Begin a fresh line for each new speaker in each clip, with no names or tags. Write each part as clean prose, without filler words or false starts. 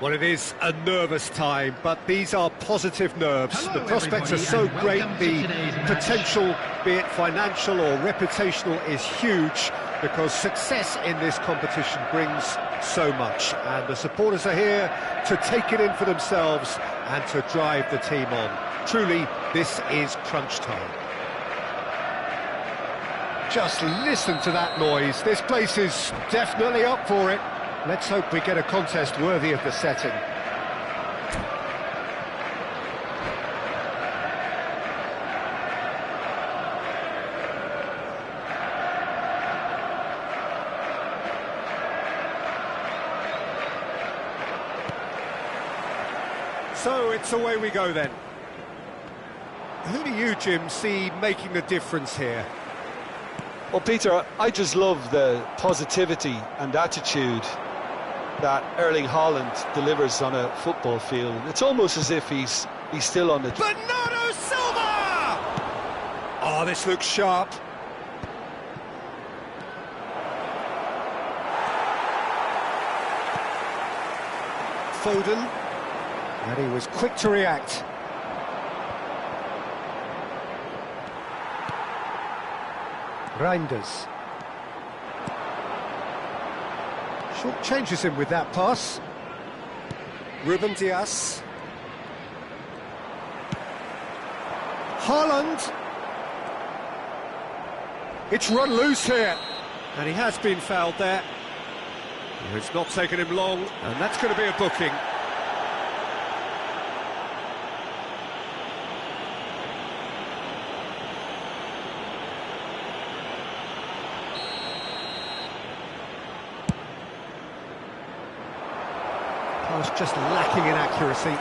Well, it is a nervous time, but these are positive nerves.
Hello,
the prospects are
everybody,
so great, the
today's match.
potential, be it financial or reputational, is huge, because success in this competition brings so much. And the supporters are here to take it in for themselves and to drive the team on. Truly, this is crunch time. Just listen to that noise. This place is definitely up for it. Let's hope we get a contest worthy of the setting. So it's away we go then. Who do you, Jim, see making the difference here?
Well, Peter, I just love the positivity and attitude that Erling Haaland delivers on a football field. It's almost as if he's still on the...
Bernardo Silva! Oh, this looks sharp. Foden. And he was quick to react. Reinders. Short changes him with that pass. Ruben Dias. Haaland. It's run loose here. And he has been fouled there. It's not taken him long, and that's going to be a booking. Pass just lacking in accuracy.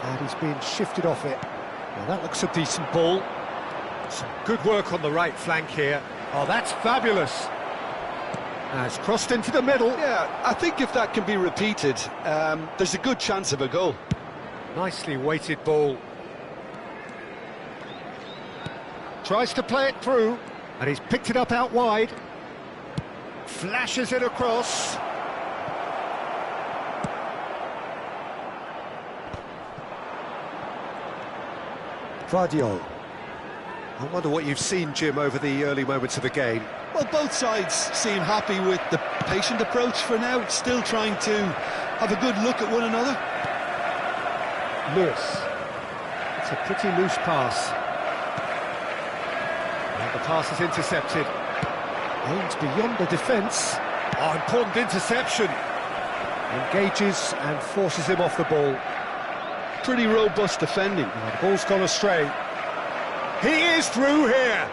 And he's being shifted off it. Now that looks a decent ball. Some good work on the right flank here. Oh, that's fabulous. Now it's crossed into the middle.
Yeah, I think if that can be repeated, there's a good chance of a goal.
Nicely weighted ball. Tries to play it through. And he's picked it up out wide. Flashes it across. Vardiol. I wonder what you've seen, Jim, over the early moments of the game.
Well, both sides seem happy with the patient approach for now, still trying to have a good look at one another.
Lewis. It's a pretty loose pass. And the pass is intercepted. Aims beyond the defence. Oh, important interception. Engages and forces him off the ball.
Pretty robust defending.
Oh, the ball's gone astray. He is through here.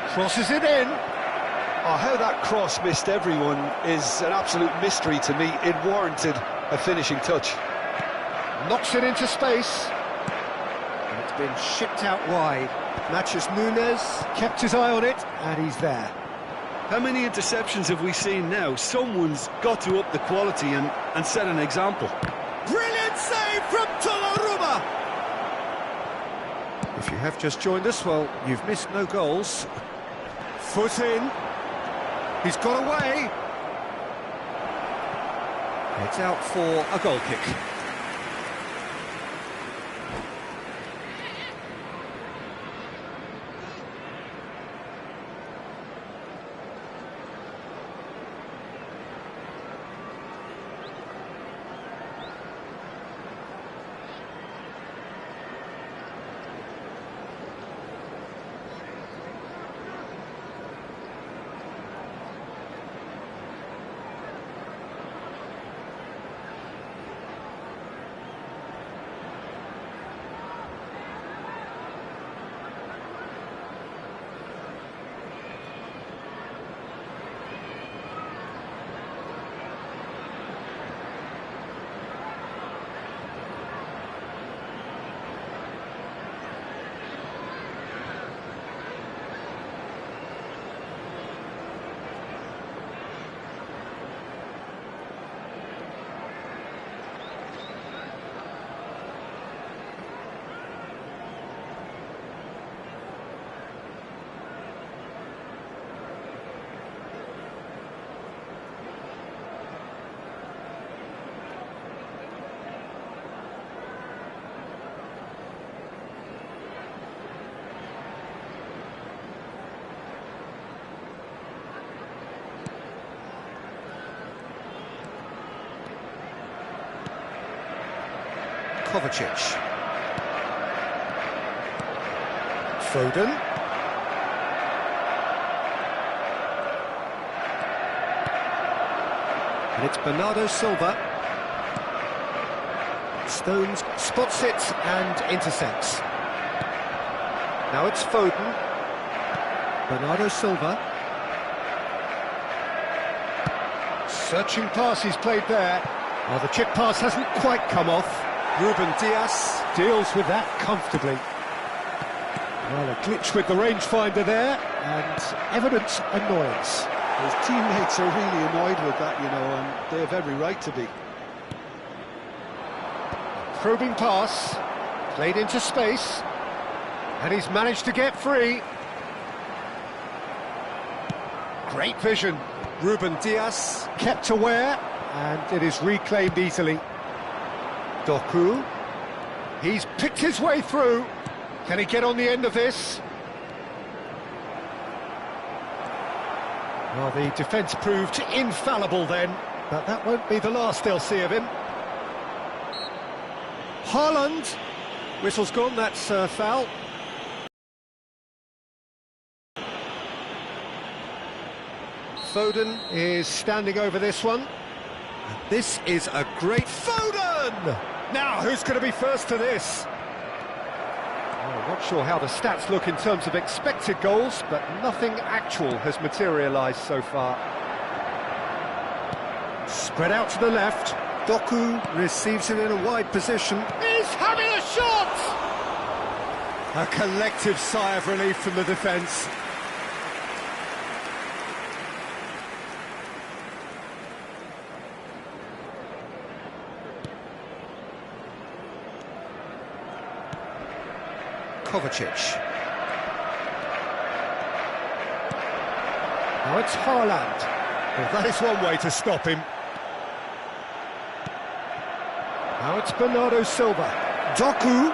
Crosses it in.
Oh, how that cross missed everyone is an absolute mystery to me. It warranted a finishing touch.
Knocks it into space. And it's been shipped out wide. Matches Nunes, kept his eye on it, and he's there.
How many interceptions have we seen now? Someone's got to up the quality and set an example.
Brilliant save from Donnarumma! If you have just joined us, well, you've missed no goals. Foot in. He's got away. It's out for a goal kick. Kovacic. Foden. And it's Bernardo Silva. Stones spots it and intercepts. Now it's Foden. Bernardo Silva. Searching pass he's played there. Oh, the chip pass hasn't quite come off. Ruben Dias deals with that comfortably. Well, a glitch with the rangefinder there, and evident annoyance.
His teammates are really annoyed with that, you know, and they have every right to be.
Probing pass, played into space, and he's managed to get free. Great vision. Ruben Dias kept aware, and it is reclaimed easily. Doku, he's picked his way through. Can he get on the end of this? Well, the defence proved infallible then, but that won't be the last they'll see of him. Haaland, whistle's gone, that's foul. Foden is standing over this one. And this is a great Foden! Now, who's going to be first to this? I'm not sure how the stats look in terms of expected goals, but nothing actual has materialised so far. Spread out to the left. Doku receives it in a wide position. He's having a shot! A collective sigh of relief from the defence. Kovacic. Now it's Haaland. Well, that is one way to stop him. Now it's Bernardo Silva. Doku.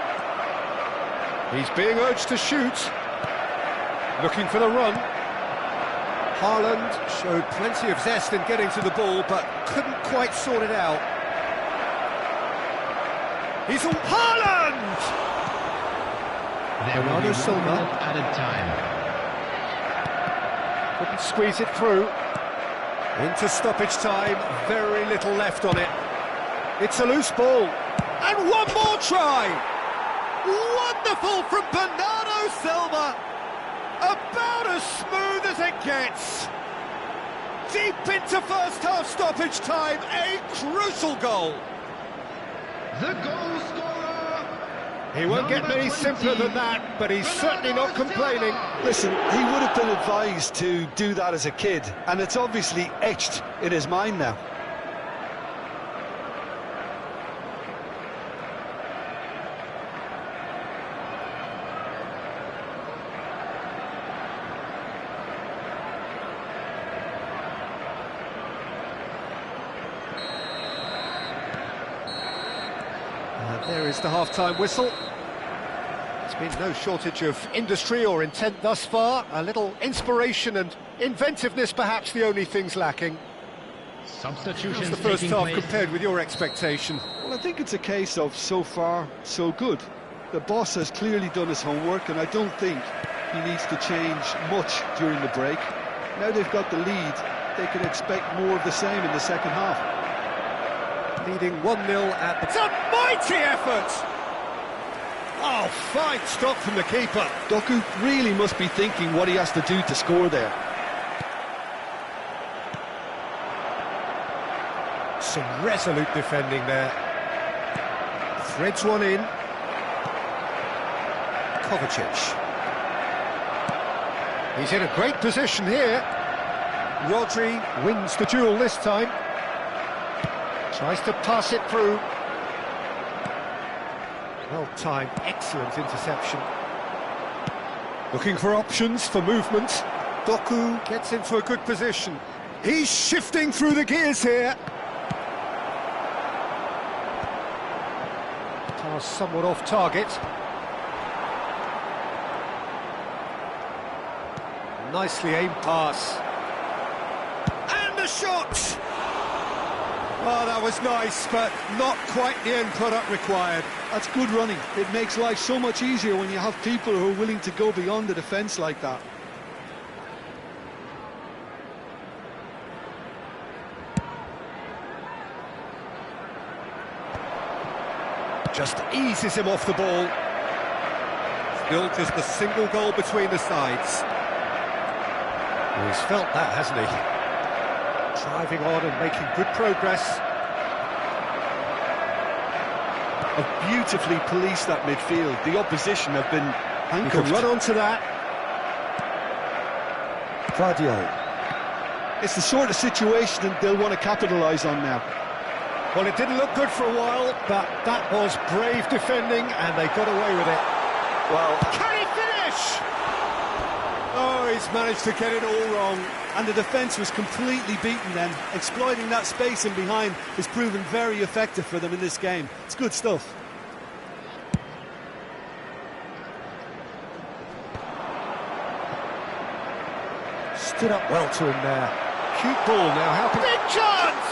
He's being urged to shoot. Looking for the run. Haaland showed plenty of zest in getting to the ball, but couldn't quite sort it out. He's on Haaland! Bernardo Silva.
Added time.
Couldn't squeeze it through. Into stoppage time, very little left on it. It's a loose ball. And one more try! Wonderful from Bernardo Silva! About as smooth as it gets. Deep into first half stoppage time, a crucial goal.
The goal scorer!
He won't get many simpler than that, but he's certainly not complaining.
Listen, he would have been advised to do that as a kid, and it's obviously etched in his mind now.
There is the half-time whistle. There's been no shortage of industry or intent thus far. A little inspiration and inventiveness, perhaps the only things lacking.
Substitutions.
How's the first half compared with your expectation?
Well, I think it's a case of so far, so good. The boss has clearly done his homework, and I don't think he needs to change much during the break. Now they've got the lead, they can expect more of the same in the second half.
Leading 1-0 at the... It's a mighty effort! Oh, fine stop from the keeper.
Doku really must be thinking what he has to do to score there.
Some resolute defending there. Threads one in. Kovacic. He's in a great position here. Rodri wins the duel this time. Tries to pass it through. Well-timed, excellent interception. Looking for options for movement. Doku gets into a good position. He's shifting through the gears here. Pass somewhat off target. Nicely aimed pass. And a shot! Oh, that was nice, but not quite the end product required.
That's good running. It makes life so much easier when you have people who are willing to go beyond the defence like that.
Just eases him off the ball. Still just a single goal between the sides. Well, he's felt that, hasn't he? Driving on and making good progress.
Have beautifully policed that midfield. The opposition have been
You
handcuffed.
can run onto that. Guardiola.
It's the sort of situation that they'll want to capitalise on now.
Well, it didn't look good for a while, but that was brave defending, and they got away with it.
Well,
Can he finish? Oh, he's managed to get it all wrong.
and the defence was completely beaten then. Exploiting that space in behind has proven very effective for them in this game. It's good stuff.
Stood up well to him there. Cute ball now, how can... Big chance!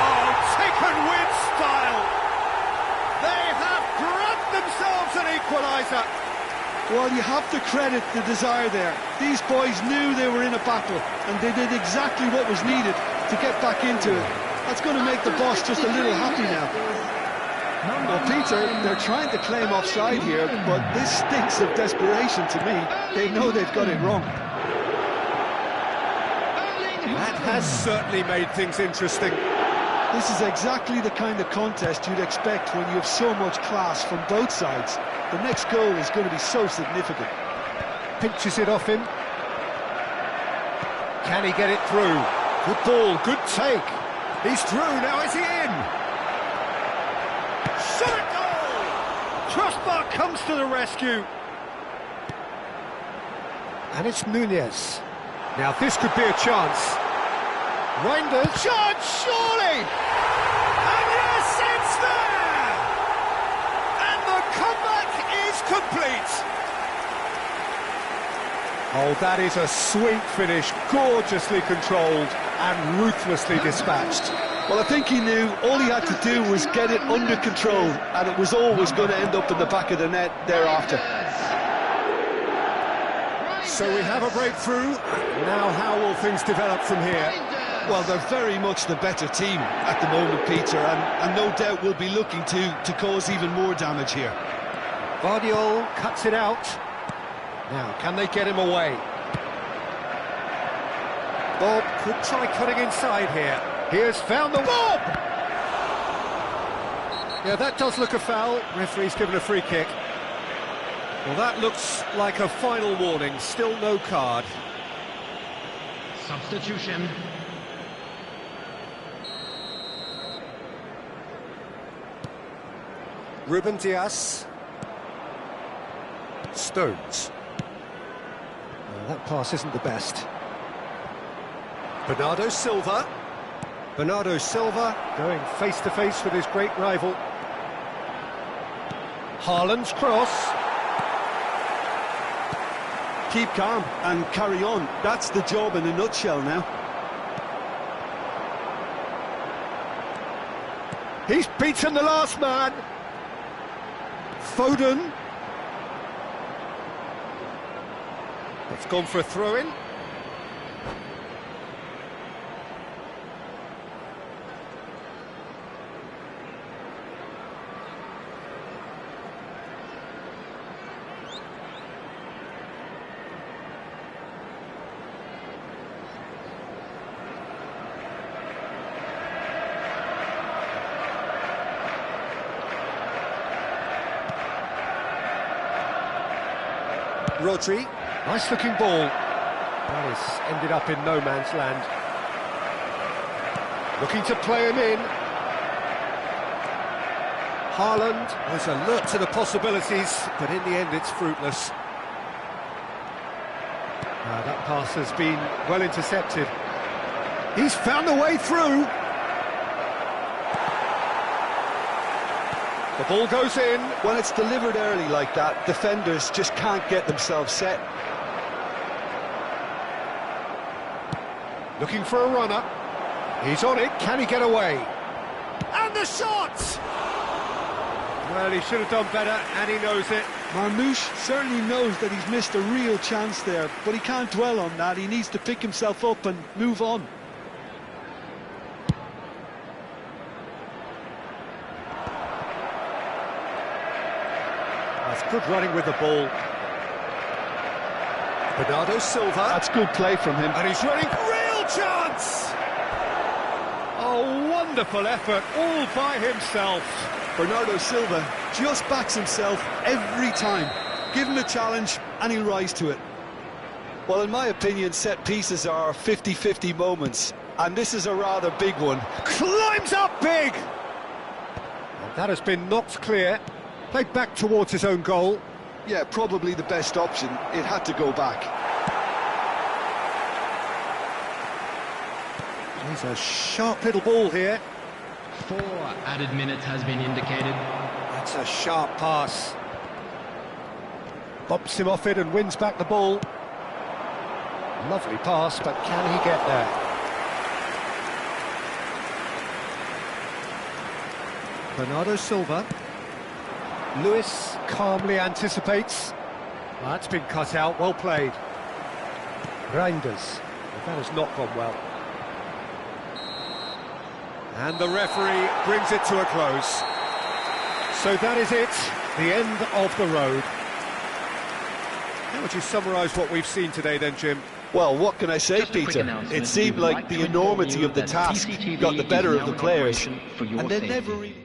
Oh, taken with style! They have grabbed themselves an equaliser!
Well, you have to credit the desire there. These boys knew they were in a battle, and they did exactly what was needed to get back into it. That's going to make the boss just a little happy now. Well, Peter, they're trying to claim offside here, but this stinks of desperation to me. They know they've got it wrong.
That has certainly made things interesting.
This is exactly the kind of contest you'd expect when you have so much class from both sides. The next goal is going to be so significant.
Pinches it off him. Can he get it through? Good ball, good take. He's through, now is he in? Shot at goal! Crossbar comes to the rescue. And it's Nunez. Now this could be a chance. Reinders, shot, surely! And yes, it's there! And the comeback is complete! Oh, that is a sweet finish, gorgeously controlled and ruthlessly dispatched.
Well, I think he knew all he had to do was get it under control, and it was always going to end up in the back of the net thereafter.
So we have a breakthrough. Now how will things develop from here?
Well, they're very much the better team at the moment, Peter, and no doubt will be looking to cause even more damage here.
Guardiola cuts it out. Now, can they get him away? Bob could try cutting inside here. He has found the Bob! Yeah, that does look a foul. Referee's given a free kick. Well, that looks like a final warning. Still no card.
Substitution.
Ruben Diaz. Stones. That pass isn't the best. Bernardo Silva. Bernardo Silva going face-to-face with his great rival. Haaland's cross.
Keep calm and carry on. That's the job in a nutshell now.
He's beaten the last man. Foden. It's gone for a throw-in. Rodri, nice looking ball. That has ended up in no man's land. Looking to play him in. Haaland was alert to the possibilities, but in the end it's fruitless. That pass has been well intercepted. He's found a way through. The ball goes in.
When it's delivered early like that, defenders just can't get themselves set.
Looking for a runner. He's on it, can he get away? And the shot! Well, he should have done better, and he knows it.
Marmouche certainly knows that he's missed a real chance there, but he can't dwell on that. He needs to pick himself up and move on.
That's good running with the ball. Bernardo Silva.
That's good play from him.
And he's running. Real chance! Oh, wonderful effort, all by himself.
Bernardo Silva just backs himself every time. Give him a challenge and he'll rise to it. Well, in my opinion, set pieces are 50-50 moments, and this is a rather big one.
Climbs up big! And that has been knocked clear. Played back towards his own goal.
Yeah, probably the best option. It had to go back.
He's a sharp little ball here.
4 added minutes has been indicated.
That's a sharp pass. Bumps him off it and wins back the ball. Lovely pass, but can he get there? Bernardo Silva. Lewis calmly anticipates. That's been cut out, well played. Reinders. That has not gone well. And the referee brings it to a close. So that is it, the end of the road. How would you summarise what we've seen today then, Jim?
Well, what can I say, Peter? It seemed like the enormity of the task got the better of the players, and they never really...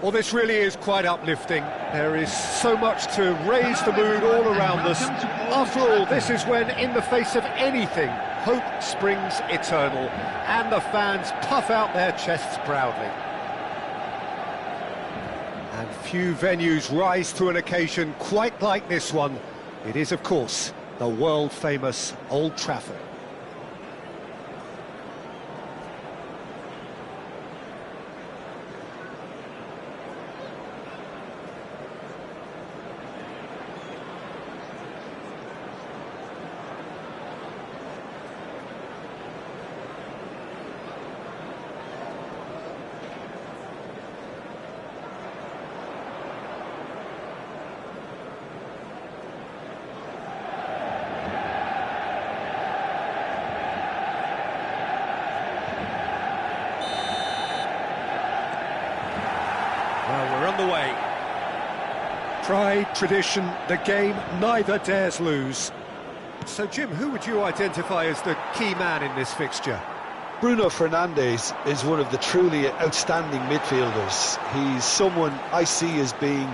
Well, this really is quite uplifting. There is so much to raise the mood all around us. After all, this is when, in the face of anything, hope springs eternal, and the fans puff out their chests proudly. And few venues rise to an occasion quite like this one. It is, of course, the world-famous Old Trafford. Well, we're on the way. Pride, tradition, the game neither dares lose. So, Jim, who would you identify as the key man in this fixture?
Bruno Fernandes is one of the truly outstanding midfielders. He's someone I see as being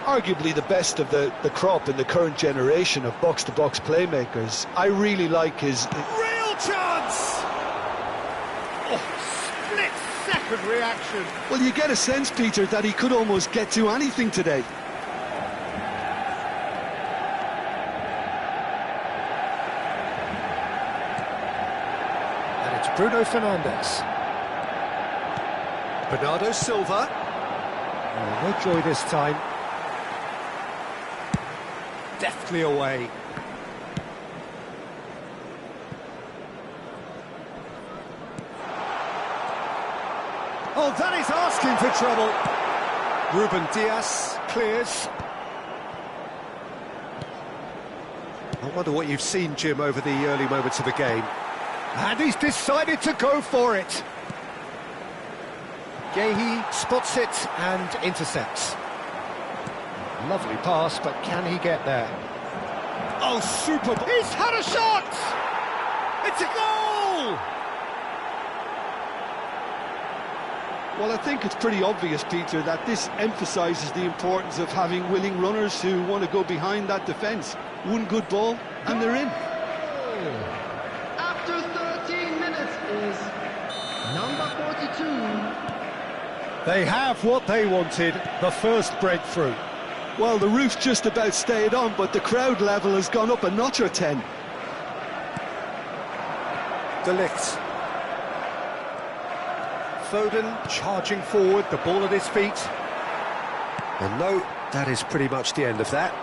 arguably the best of the crop in the current generation of box-to-box playmakers. I really like his...
Real chance! Split-second reaction.
Well, you get a sense, Peter, that he could almost get to anything today.
And it's Bruno Fernandes. Bernardo Silva. Oh, no joy this time. Deftly away. Oh, that is asking for trouble. Ruben Dias clears. I wonder what you've seen, Jim, over the early moments of the game. And he's decided to go for it. Gehi spots it and intercepts. Lovely pass, but can he get there? Oh, super! He's had a shot! It's a goal!
Well, I think it's pretty obvious, Peter, that this emphasises the importance of having willing runners who want to go behind that defence. One good ball, and they're in.
After 13 minutes is number 42.
They have what they wanted, the first breakthrough.
Well, the roof just about stayed on, but the crowd level has gone up a notch or 10.
De Ligt. Foden charging forward, the ball at his feet. And no, that is pretty much the end of that.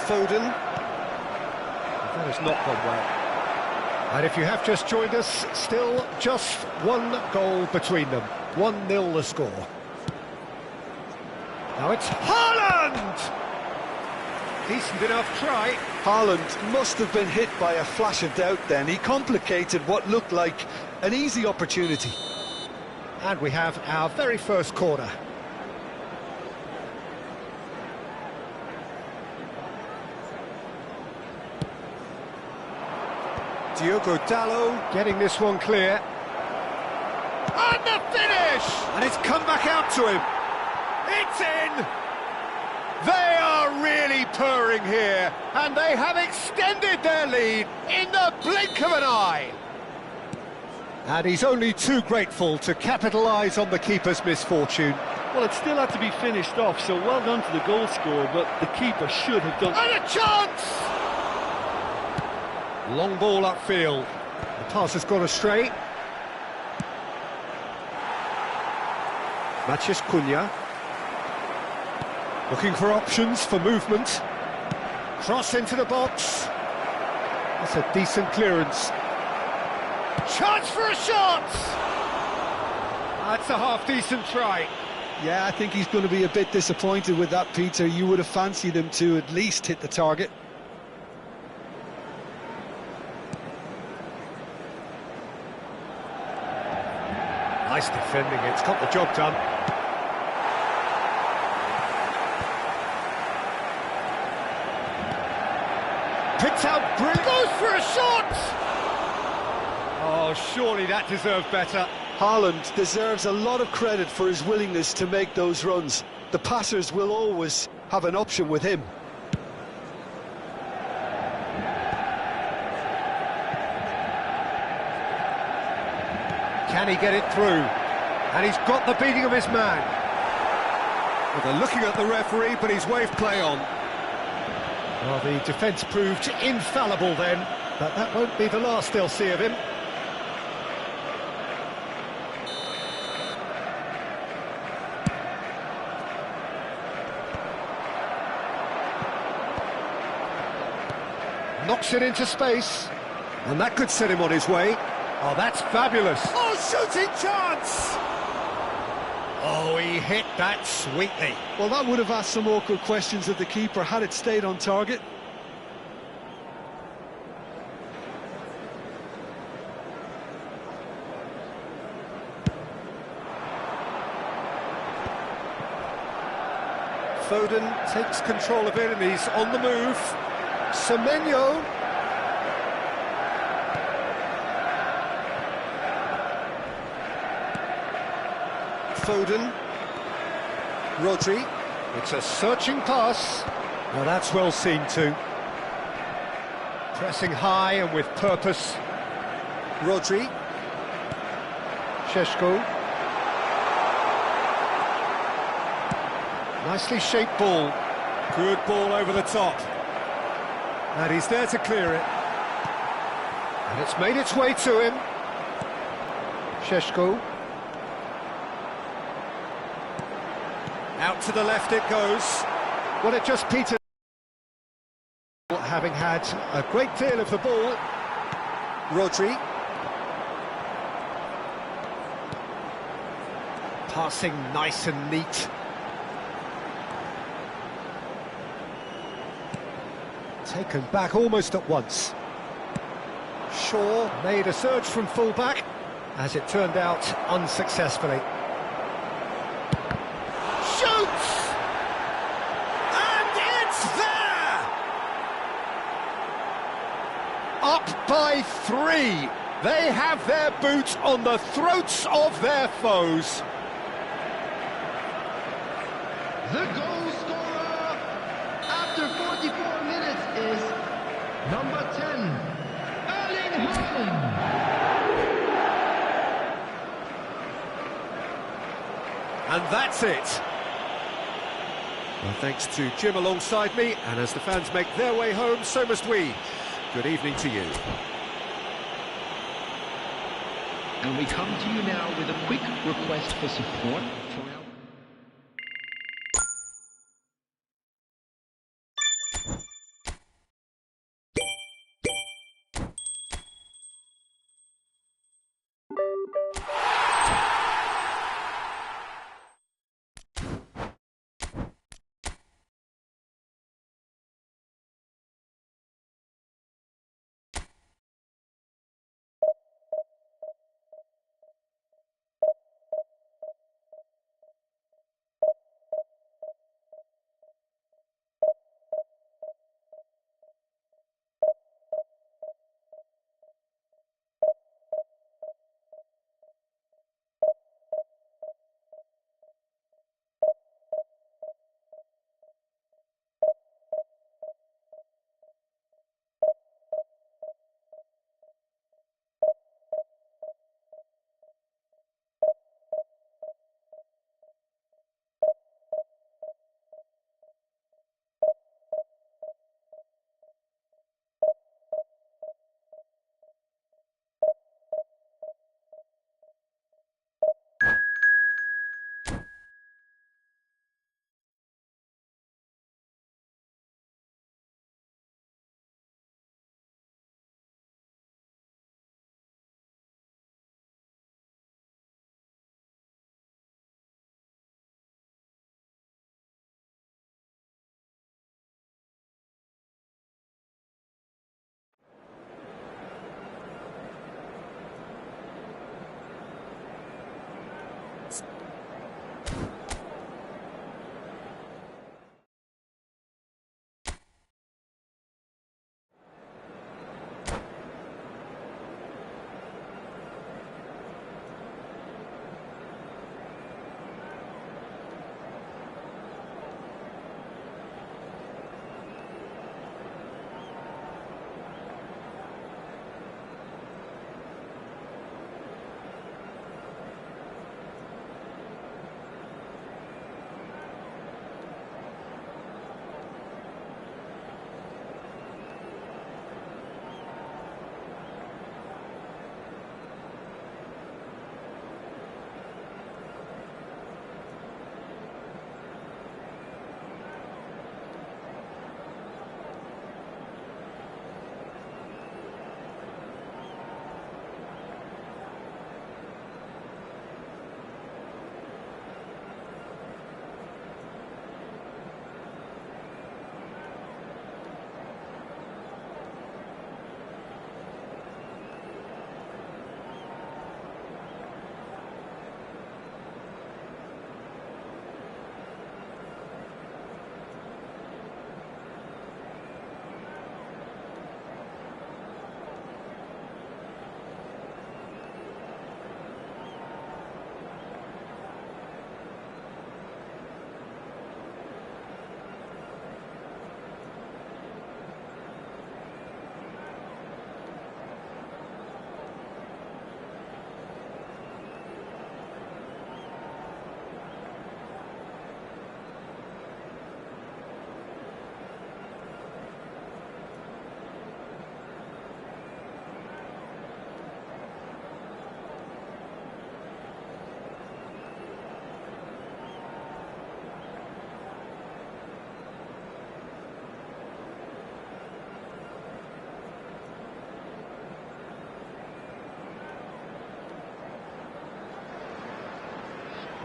Foden. That has not gone well. And if you have just joined us, still just one goal between them. 1-0 the score. Now it's Haaland! Decent enough try.
Haaland must have been hit by a flash of doubt then. He complicated what looked like an easy opportunity.
And we have our very first corner. Diogo Dalot getting this one clear. And the finish! And it's come back out to him. It's in! They are really purring here, and they have extended their lead in the blink of an eye. And he's only too grateful to capitalise on the keeper's misfortune.
Well, it still had to be finished off, so well done to the goal scorer, but the keeper should have done...
And a chance! Long ball upfield. The pass has gone astray. Matheus Cunha. Looking for options for movement. Cross into the box. That's a decent clearance. Chance for a shot! That's a half-decent try.
Yeah, I think he's going to be a bit disappointed with that, Peter. You would have fancied him to at least hit the target.
Nice defending, it's got the job done. Picked out, brilliant. Goes for a shot! Oh, surely that deserved better.
Haaland deserves a lot of credit for his willingness to make those runs. The passers will always have an option with him.
Can he get it through? And he's got the beating of his man. Well, they're looking at the referee, but he's waved play on. Well, the defence proved infallible then, but that won't be the last they'll see of him. Knocks it into space, and that could set him on his way. Oh, that's fabulous. Oh, shooting chance! Oh, he hit that sweetly.
Well, that would have asked some awkward questions of the keeper had it stayed on target.
Foden takes control of it and he's on the move. Semenyo. Foden. Rodri. It's a searching pass. Now that's well seen too. Pressing high and with purpose. Rodri. Šeško. Nicely shaped ball. Good ball over the top. And he's there to clear it. And it's made its way to him. Šeško. Out to the left it goes. Well, it just petered. Having had a great deal of the ball. Rodri. Passing nice and neat. Taken back almost at once. Shaw made a surge from full-back, as it turned out unsuccessfully. Shoots! And it's there! Up by 3. They have their boot on the throats of their foes.
The goal scorer after 44 minutes is number 10, Erling Haaland.
And that's it. Well, thanks to Jim alongside me, and as the fans make their way home, so must we. Good evening to you.
And we come to you now with a quick request for support for our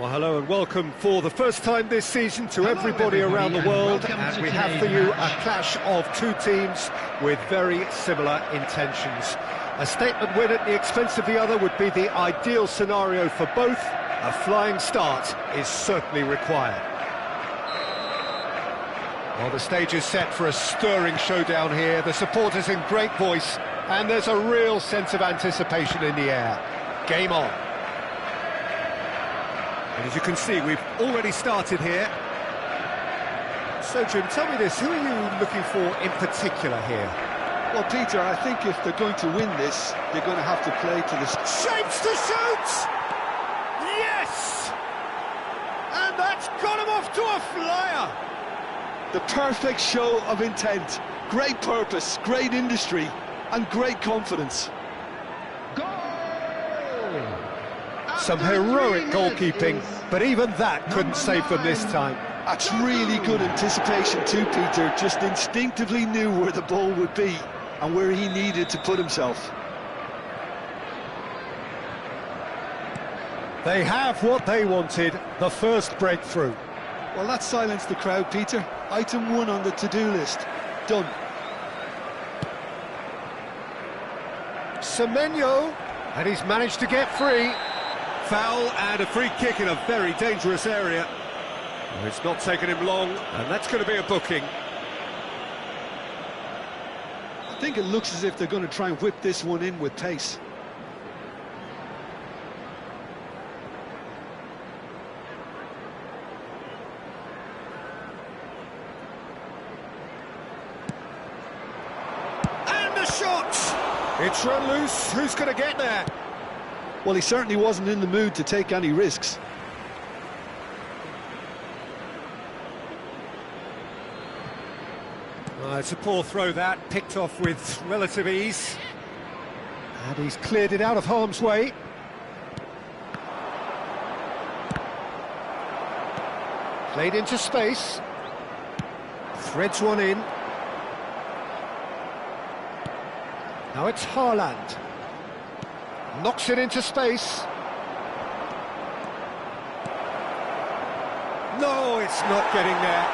Well, hello and welcome for the first time this season to everybody around the world, and we have for you a clash of two teams with very similar intentions. A statement win at the expense of the other would be the ideal scenario for both. A flying start is certainly required. Well, the stage is set for a stirring showdown here. The supporters in great voice, and there's a real sense of anticipation in the air. Game on. And as you can see, we've already started here. So, Jim, tell me this, who are you looking for in particular here?
Well, Peter, I think if they're going to win this, they're going to have to play to the...
Shapes to shoot! Yes! And that's got him off to a flyer!
The perfect show of intent. Great purpose, great industry, and great confidence.
Some heroic goalkeeping, but even that couldn't save them this time.
That's really good anticipation too, Peter. Just instinctively knew where the ball would be and where he needed to put himself.
They have what they wanted, the first breakthrough.
Well, that silenced the crowd, Peter. Item 1 on the to-do list. Done.
Semenyo, and he's managed to get free. Foul and a free kick in a very dangerous area. It's not taken him long, and that's going to be a booking.
I think it looks as if they're going to try and whip this one in with pace.
And the shot! It's run loose. Who's going to get there?
Well, he certainly wasn't in the mood to take any risks.
It's a poor throw that, picked off with relative ease. And he's cleared it out of harm's way. Played into space. Threads one in. Now it's Haaland. Knocks it into space. No, it's not getting there.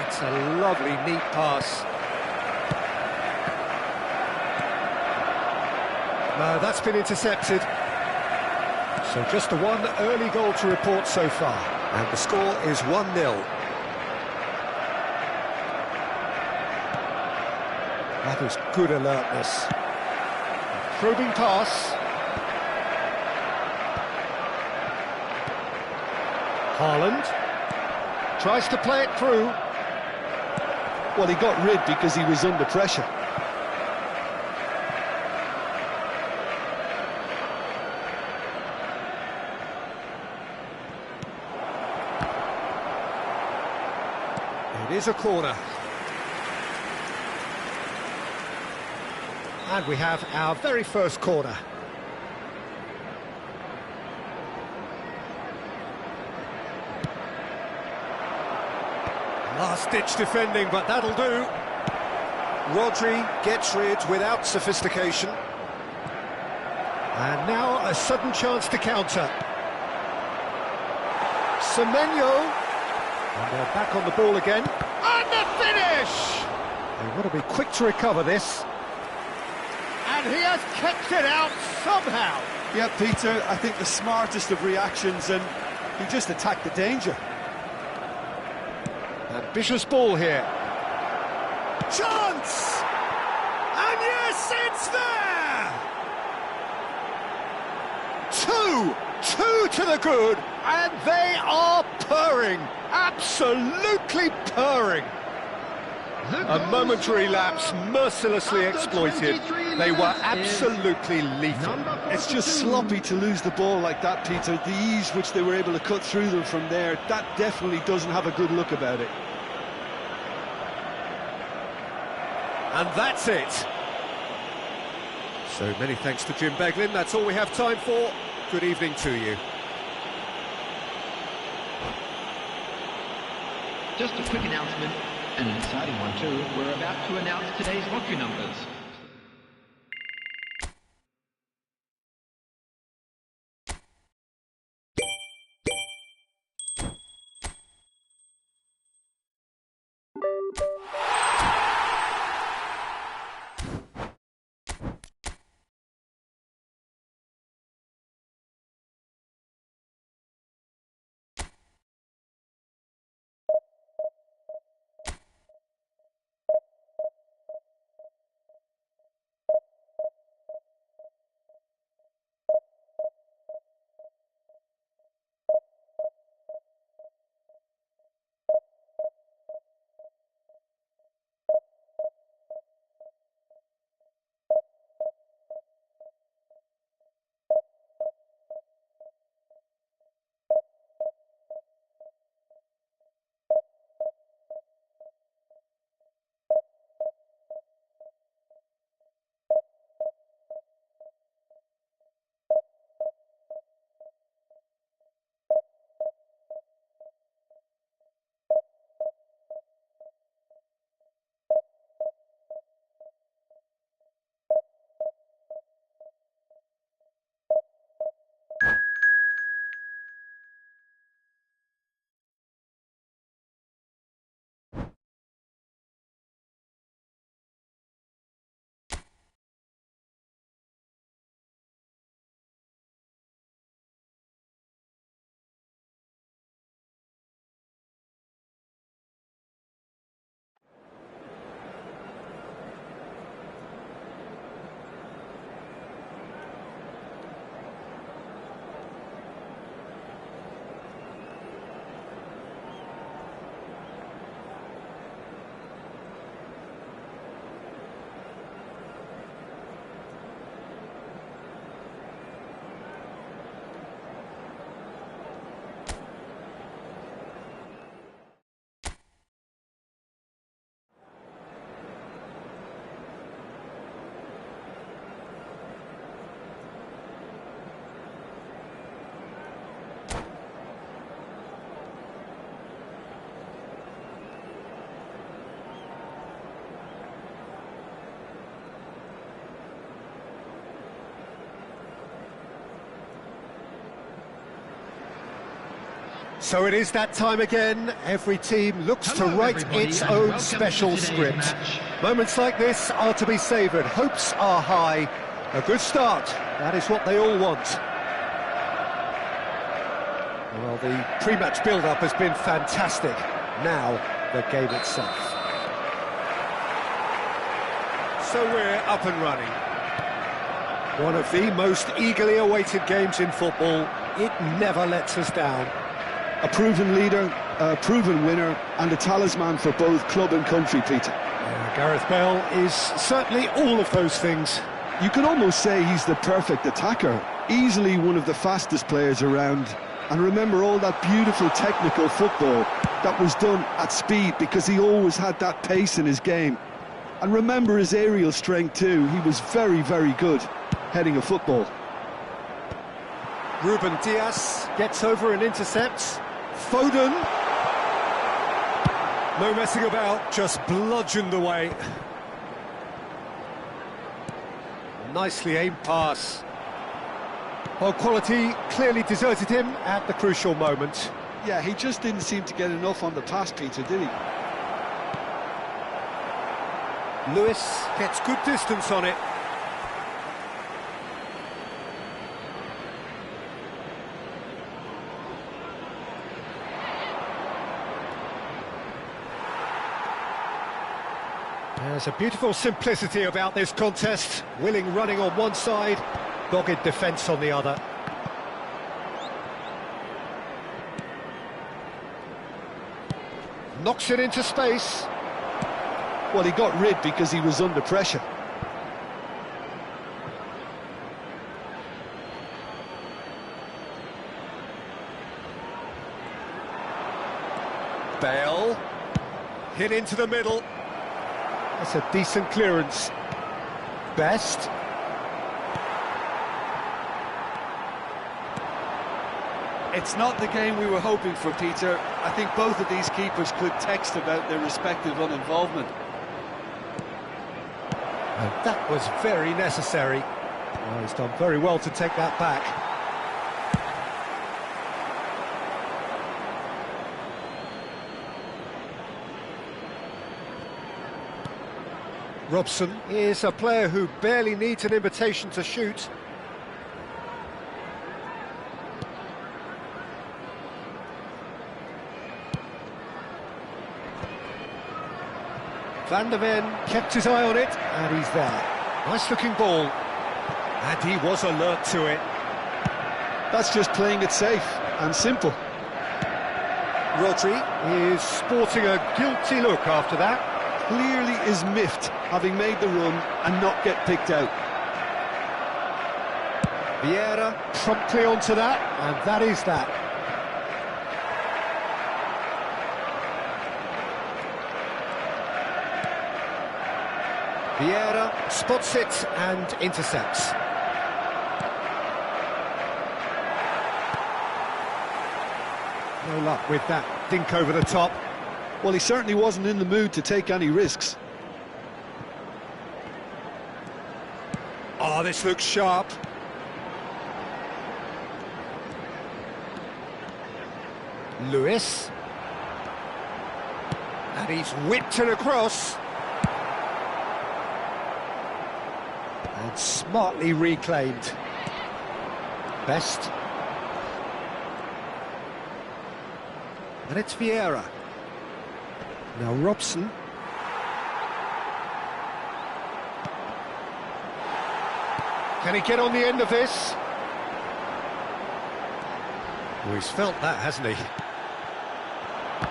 It's a lovely, neat pass. No, that's been intercepted. So just the one early goal to report so far. And the score is 1-0. That is good alertness. Probing pass. Haaland tries to play it through.
Well, he got rid because he was under pressure.
It is a corner. And we have our very first corner. Last-ditch defending, but that'll do. Rodri gets rid without sophistication. And now a sudden chance to counter. Semenyo. And they're back on the ball again. And the finish! They want to be quick to recover this. And he has kept it out somehow.
Yeah, Peter, I think the smartest of reactions, and he just attacked the danger.
Ambitious ball here. Chance! And yes, it's there! Two to the good, and they are purring. Absolutely purring. A momentary lapse mercilessly exploited. They were absolutely lethal.
It's just sloppy to lose the ball like that, Peter. The ease which they were able to cut through them from there, that definitely doesn't have a good look about it.
And that's it. So many thanks to Jim Beglin. That's all we have time for. Good evening to you.
Just a quick announcement. And an exciting one too. We're about to announce today's lottery numbers.
So it is that time again. Every team looks to write its own special script. Moments like this are to be savoured. Hopes are high. A good start. That is what they all want. Well, the pre-match build-up has been fantastic. Now, the game itself. So we're up and running. One of the most eagerly awaited games in football. It never lets us down.
A proven leader, a proven winner, and a talisman for both club and country, Peter.
Yeah, Gareth Bale is certainly all of those things.
You could almost say he's the perfect attacker, easily one of the fastest players around. And remember all that beautiful technical football that was done at speed, because he always had that pace in his game. And remember his aerial strength too. He was very, very good heading a football.
Ruben Dias gets over and intercepts. Foden. No messing about, just bludgeoned away. Nicely aimed pass. Well, quality clearly deserted him at the crucial moment.
Yeah, he just didn't seem to get enough on the pass, Peter, did he?
Lewis gets good distance on it. There's a beautiful simplicity about this contest. Willing running on one side, dogged defence on the other. Knocks it into space.
Well, he got rid because he was under pressure.
Bale. Hit into the middle. That's a decent clearance. Best.
It's not the game we were hoping for, Peter. I think both of these keepers could text about their respective uninvolvement.
And that was very necessary. Oh, he's done very well to take that back. Robson is a player who barely needs an invitation to shoot. Van der Ven kept his eye on it, and he's there. Nice looking ball. And he was alert to it.
That's just playing it safe and simple.
Rodri is sporting a guilty look after that.
Clearly is miffed, having made the run and not get picked out.
Vieira promptly onto that, and that is that. Vieira spots it and intercepts. No luck with that dink over the top.
Well, he certainly wasn't in the mood to take any risks.
Oh, this looks sharp. Lewis. And he's whipped it across. And smartly reclaimed. Best. And it's Vieira. Now Robson. Can he get on the end of this? Well, he's felt that, hasn't he?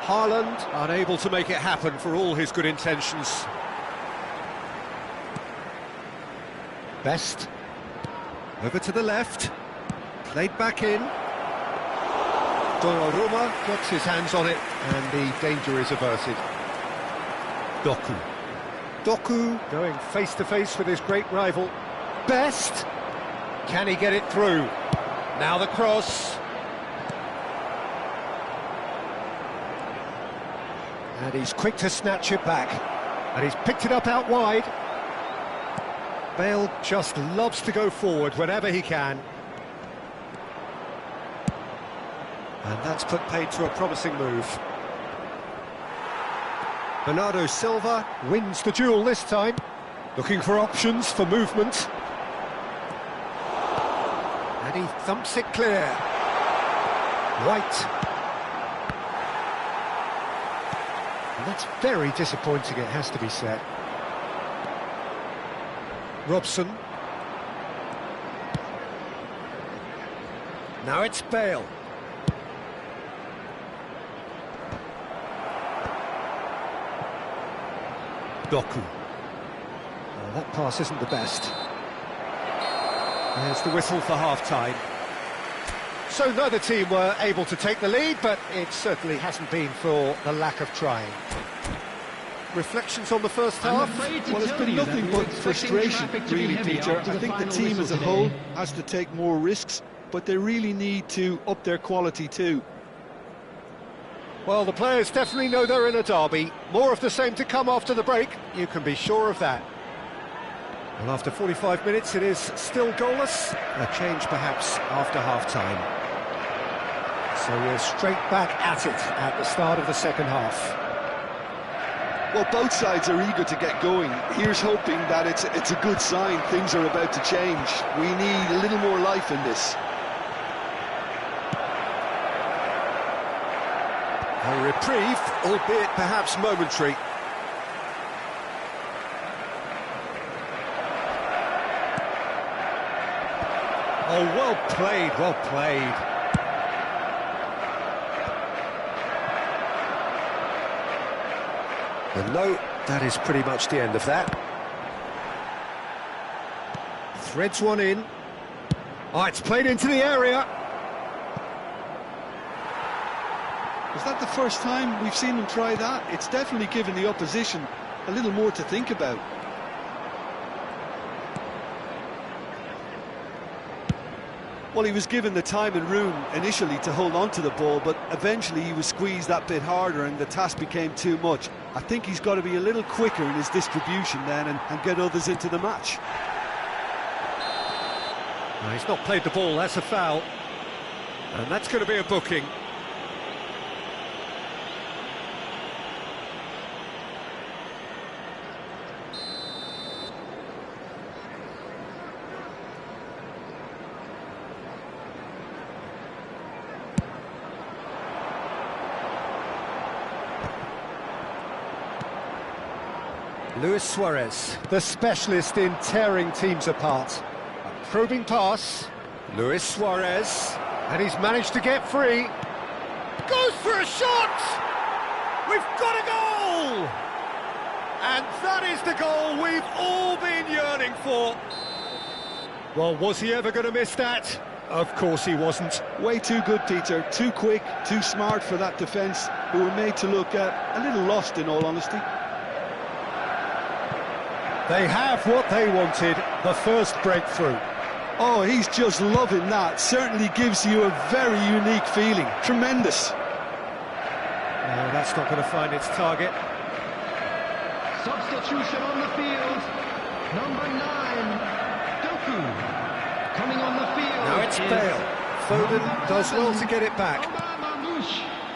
Haaland unable to make it happen for all his good intentions. Best. Over to the left. Played back in. Donnarumma gets his hands on it, and the danger is averted. Doku. Doku going face-to-face with his great rival. Best. Can he get it through? Now the cross. And he's quick to snatch it back. And he's picked it up out wide. Bale just loves to go forward whenever he can. And that's put paid to a promising move. Bernardo Silva wins the duel this time. Looking for options for movement. And he thumps it clear. White. And that's very disappointing, it has to be said. Robson. Now it's Bale. Doku. That pass isn't the best. There's the whistle for half-time. So neither team were able to take the lead, but it certainly hasn't been for the lack of trying. Reflections on the first half?
Well, it's been nothing but frustration, really, Peter. I think the team as a whole has to take more risks, but they really need to up their quality too.
Well, the players definitely know they're in a derby. More of the same to come after the break, you can be sure of that. Well, after 45 minutes, it is still goalless. A change, perhaps, after half-time. So we're straight back at it at the start of the second half.
Well, both sides are eager to get going. Here's hoping that it's a good sign. Things are about to change. We need a little more life in this.
A reprieve, albeit perhaps momentary. Oh, well played, well played. And no, that is pretty much the end of that. Threads one in. Oh, it's played into the area.
Is that the first time we've seen them try that? It's definitely given the opposition a little more to think about. Well, he was given the time and room initially to hold on to the ball, but eventually he was squeezed that bit harder and the task became too much. I think he's got to be a little quicker in his distribution then and get others into the match.
No, he's not played the ball, that's a foul. And that's going to be a booking. Luis Suarez, the specialist in tearing teams apart. A probing pass, Luis Suarez, and he's managed to get free. Goes for a shot! We've got a goal! And that is the goal we've all been yearning for. Well, was he ever going to miss that? Of course he wasn't.
Way too good, Peter. Too quick, too smart for that defence, who were made to look a little lost, in all honesty.
They have what they wanted, the first breakthrough.
Oh, he's just loving that. Certainly gives you a very unique feeling. Tremendous.
No, that's not going to find its target.
Substitution on the field. Number 9, Doku. Coming on the field.
Now it's Bale. Foden does well to get it back.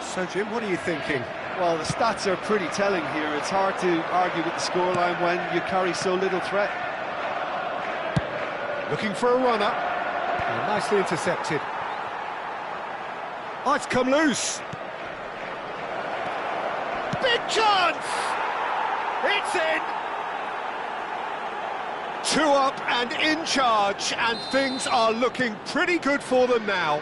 So, Jim, what are you thinking?
Well, the stats are pretty telling here. It's hard to argue with the scoreline when you carry so little threat.
Looking for a runner. And nicely intercepted. Oh, it's come loose. Big chance! It's in! 2 up and in charge, and things are looking pretty good for them now.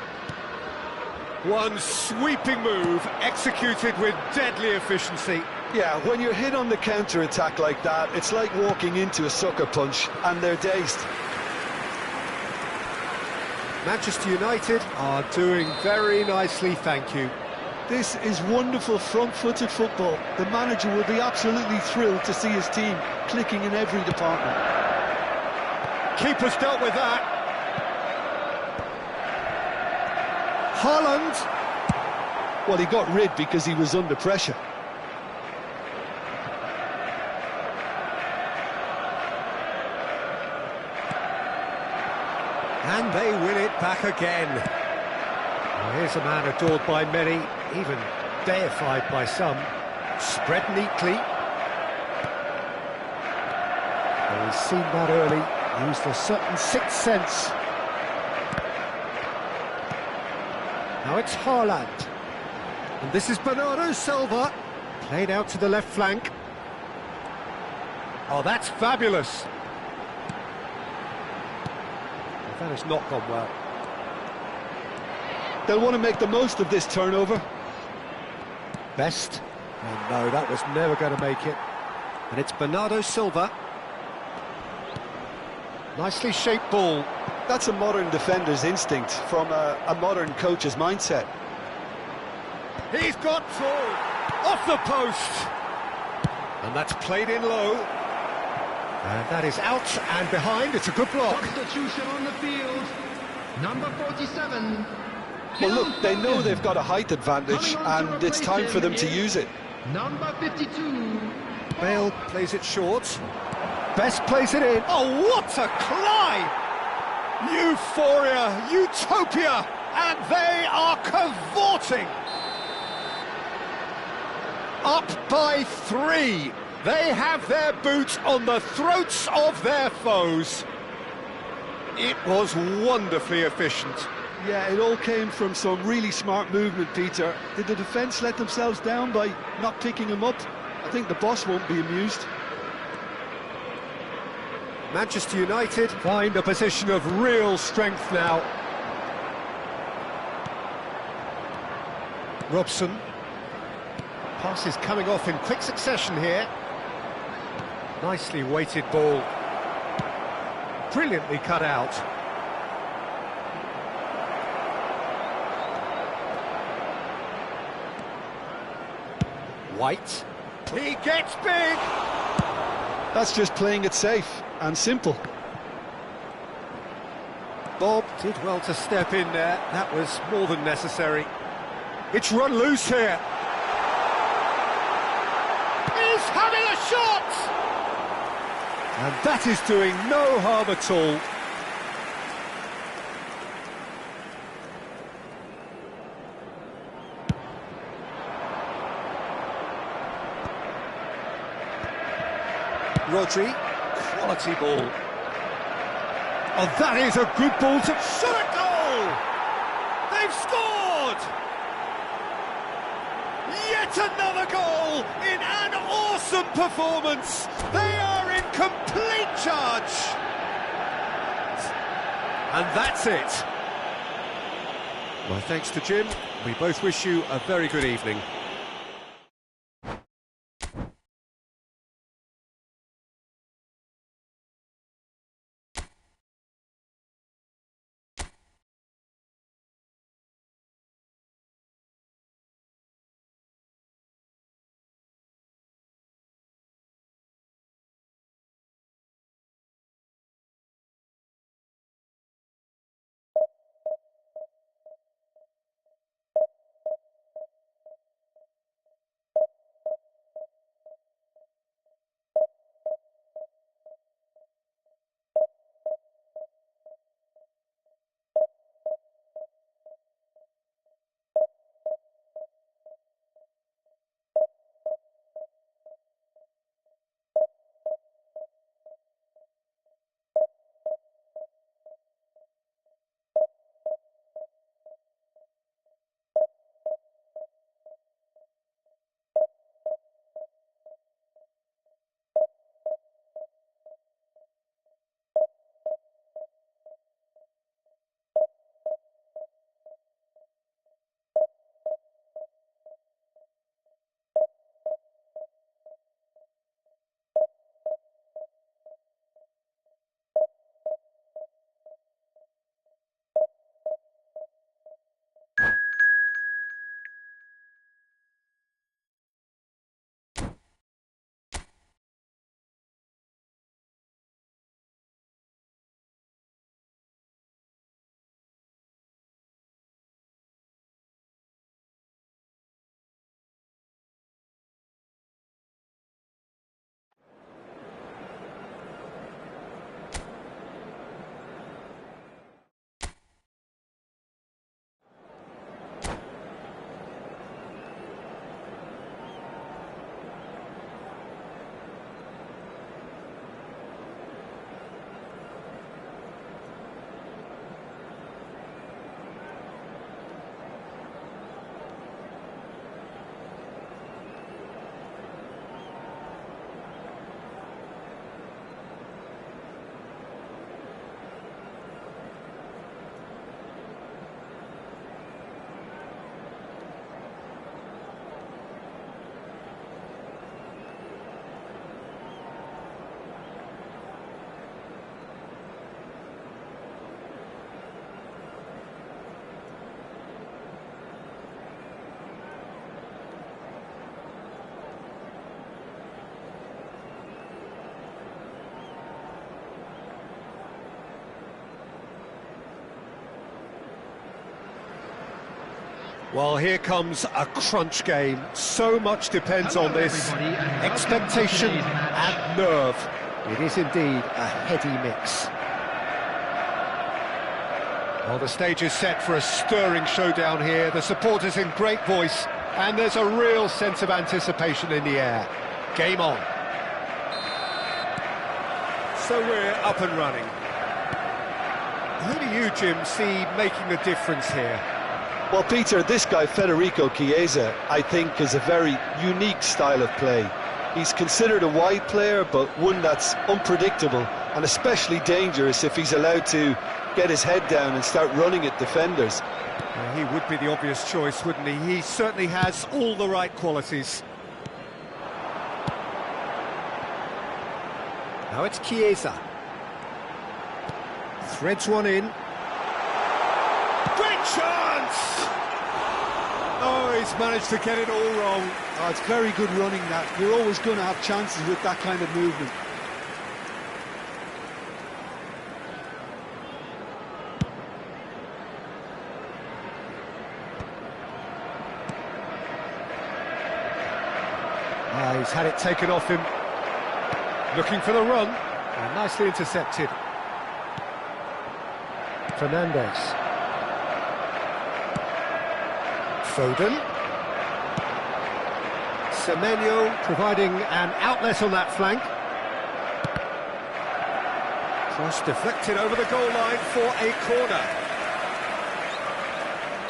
One sweeping move, executed with deadly efficiency.
Yeah, when you're hit on the counter-attack like that, it's like walking into a sucker punch, and they're dazed.
Manchester United are doing very nicely, thank you.
This is wonderful front-footed football. The manager will be absolutely thrilled to see his team clicking in every department.
Keeper's dealt with that. Haaland.
Well, he got rid because he was under pressure.
And they win it back again. Well, here's a man adored by many, even deified by some. Spread neatly. Well, he's seen that early, used a certain sixth sense. Now it's Haaland. And this is Bernardo Silva. Played out to the left flank. Oh, that's fabulous. That has not gone well.
They'll want to make the most of this turnover.
Best. Oh no, that was never going to make it. And it's Bernardo Silva. Nicely shaped ball.
That's a modern defender's instinct from a modern coach's mindset.
He's got through. Off the post. And that's played in low. And that is out and behind. It's a good block.
Substitution on the field. Number 47.
Well, look, they know they've got a height advantage, and it's time for them to use it.
Number 52.
Bale plays it short. Best plays it in. Oh, what a climb! Euphoria, utopia, and they are cavorting. Up by 3. They have their boots on the throats of their foes. It was wonderfully efficient.
Yeah, it all came from some really smart movement, Peter. Did the defence let themselves down by not picking him up? I think the boss won't be amused.
Manchester United find a position of real strength now. Robson. Pass is coming off in quick succession here. Nicely weighted ball. Brilliantly cut out. White. He gets big!
That's just playing it safe and simple.
Bob did well to step in there. That was more than necessary. It's run loose here. He's having a shot! And that is doing no harm at all. Rodri, quality ball. Oh, that is a good ball to shot a goal! They've scored! Yet another goal in an awesome performance! They are in complete charge! And that's it. My thanks to Jim. We both wish you a very good evening. Well, here comes a crunch game. So much depends on this. Expectation and nerve. It is indeed a heady mix. Well, the stage is set for a stirring showdown here. The supporters in great voice, and there's a real sense of anticipation in the air. Game on. So we're up and running. Who do you, Jim, see making the difference here?
Well, Peter, this guy, Federico Chiesa, I think is a very unique style of play. He's considered a wide player, but one that's unpredictable and especially dangerous if he's allowed to get his head down and start running at defenders.
He would be the obvious choice, wouldn't he? He certainly has all the right qualities. Now it's Chiesa. Threads one in. Great chance! Oh, he's managed to get it all wrong.
Oh, it's very good running that. You're always going to have chances with that kind of movement.
He's had it taken off him. Looking for the run. And nicely intercepted. Fernandez. Foden. Semenyo providing an outlet on that flank. Cross deflected over the goal line for a corner.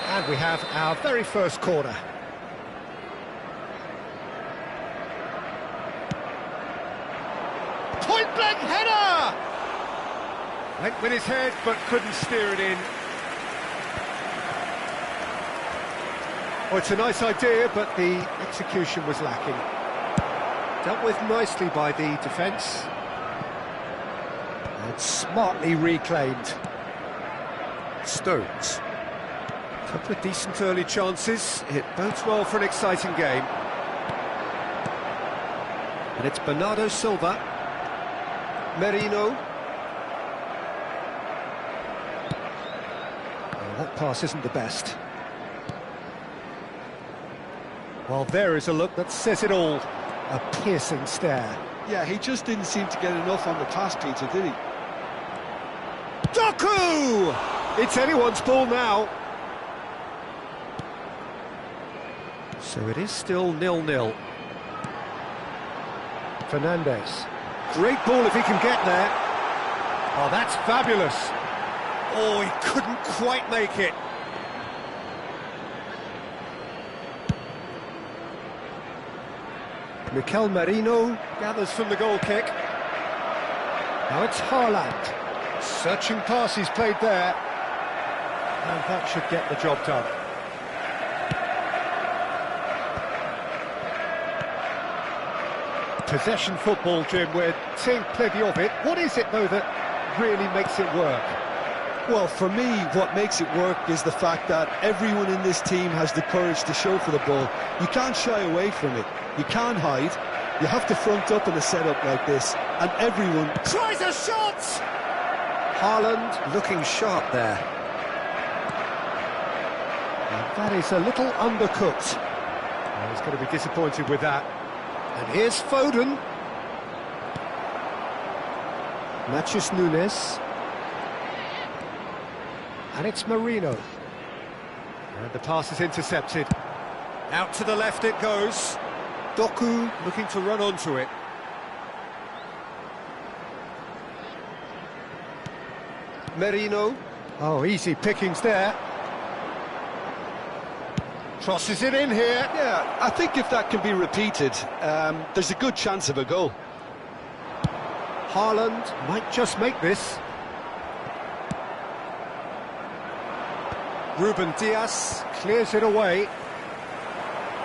And we have our very first corner. Point-blank header! Went with his head, but couldn't steer it in. Oh, it's a nice idea, but the execution was lacking. Dealt with nicely by the defence. And smartly reclaimed. Stones. A couple of decent early chances. It bodes well for an exciting game. And it's Bernardo Silva. Merino. Oh, that pass isn't the best. Well, there is a look that says it all. A piercing stare.
Yeah, he just didn't seem to get enough on the pass, Peter, did he?
Doku! It's anyone's ball now. So it is still 0-0. Fernandez. Great ball if he can get there. Oh, that's fabulous. Oh, he couldn't quite make it. Mikel Merino gathers from the goal kick. Now it's Haaland. Searching pass he's played there. And that should get the job done. Possession football, Jim, we're seeing plenty of it. What is it, though, that really makes it work?
Well, for me, what makes it work is the fact that everyone in this team has the courage to show for the ball. You can't shy away from it. You can't hide. You have to front up in a setup like this, and everyone
tries a shot! Haaland looking sharp there. And that is a little undercooked. Oh, he's going to be disappointed with that. And here's Foden. Matheus Nunes. And it's Merino. And the pass is intercepted. Out to the left it goes. Doku looking to run onto it. Merino. Oh, easy pickings there. Crosses it in here.
Yeah, I think if that can be repeated, there's a good chance of a goal.
Haaland might just make this. Ruben Dias clears it away.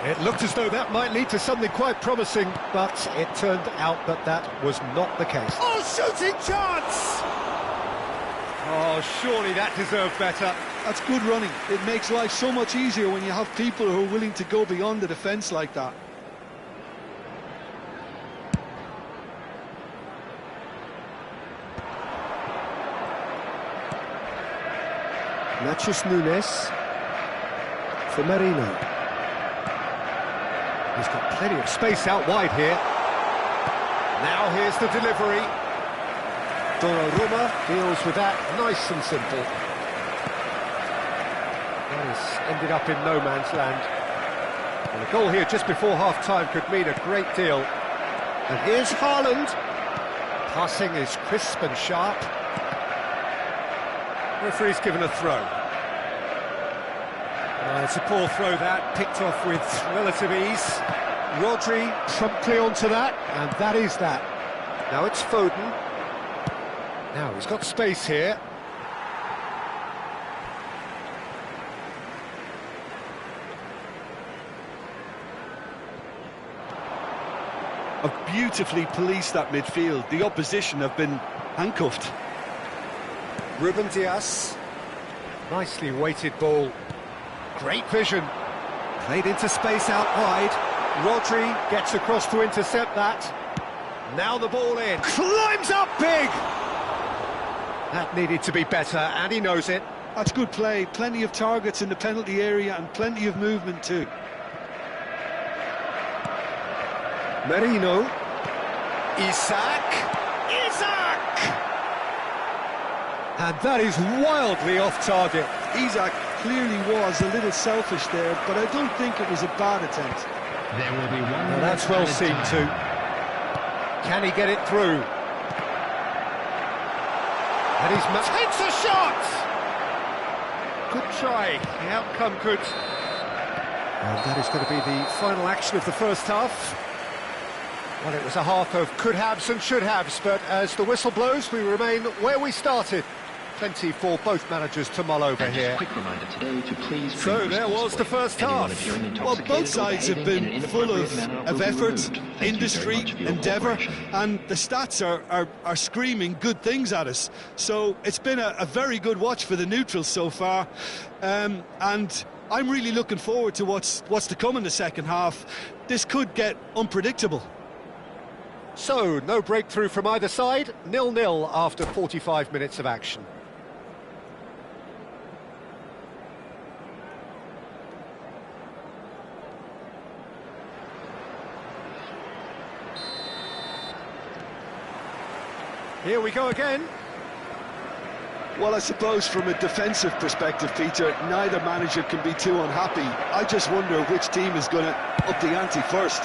It looked as though that might lead to something quite promising, but it turned out that that was not the case. Oh, shooting chance! Oh, surely that deserved better.
That's good running. It makes life so much easier when you have people who are willing to go beyond the defence like that.
Matheus Nunes for Merino. He's got plenty of space out wide here. Now here's the delivery. Donnarumma deals with that nice and simple. That has ended up in no man's land. And a goal here just before half-time could mean a great deal. And here's Haaland. Passing is crisp and sharp. Referee's given a throw. It's a poor throw that, picked off with relative ease. Rodri promptly onto that, and that is that. Now it's Foden. Now he's got space here.
Have beautifully policed that midfield. The opposition have been handcuffed.
Ruben Dias. Nicely weighted ball. Great vision. Played into space out wide. Rodri gets across to intercept that. Now the ball in. Climbs up big! That needed to be better, and he knows it.
That's good play. Plenty of targets in the penalty area and plenty of movement too.
Merino. Isaac. And that is wildly off target.
Isaac clearly was a little selfish there, but I don't think it was a bad attempt.
There will be one.
Well, that's well seen too. Can he get it through? And he's takes a shot! Good try. The outcome could... And that is going to be the final action of the first half. Well, it was a half of could-haves and should-haves, but as the whistle blows, we remain where we started. Plenty for both managers to mull over here.
Quick reminder today to please
So there was the first half.
Well, both sides have been full of effort, industry, endeavour, and the stats are screaming good things at us. So it's been a very good watch for the neutrals so far, and I'm really looking forward to what's to come in the second half. This could get unpredictable.
So, no breakthrough from either side, 0-0 after 45 minutes of action. Here we go again.
Well, I suppose from a defensive perspective, Peter, neither manager can be too unhappy. I just wonder which team is going to up the ante first.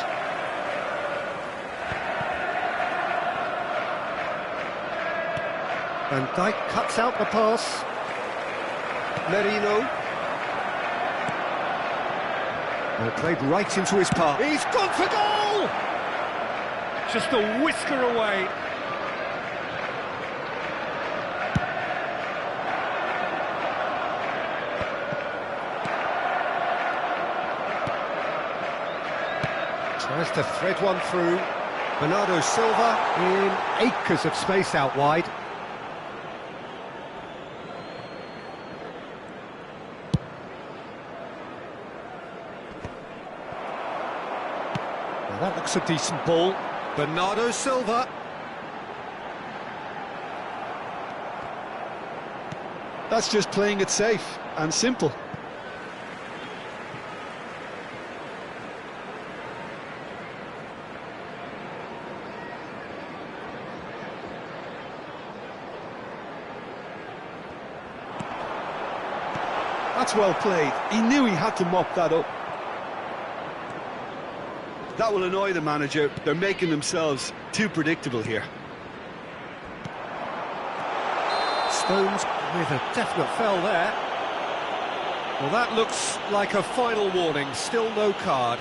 Van Dijk cuts out the pass. Merino. Well, played right into his path. He's gone for goal! Just a whisker away. Tries to thread one through. Bernardo Silva in acres of space out wide. Now that looks a decent ball. Bernardo Silva.
That's just playing it safe and simple. That's well played. He knew he had to mop that up. That will annoy the manager. They're making themselves too predictable here.
Stones with a definite foul there. Well, that looks like a final warning. Still no card.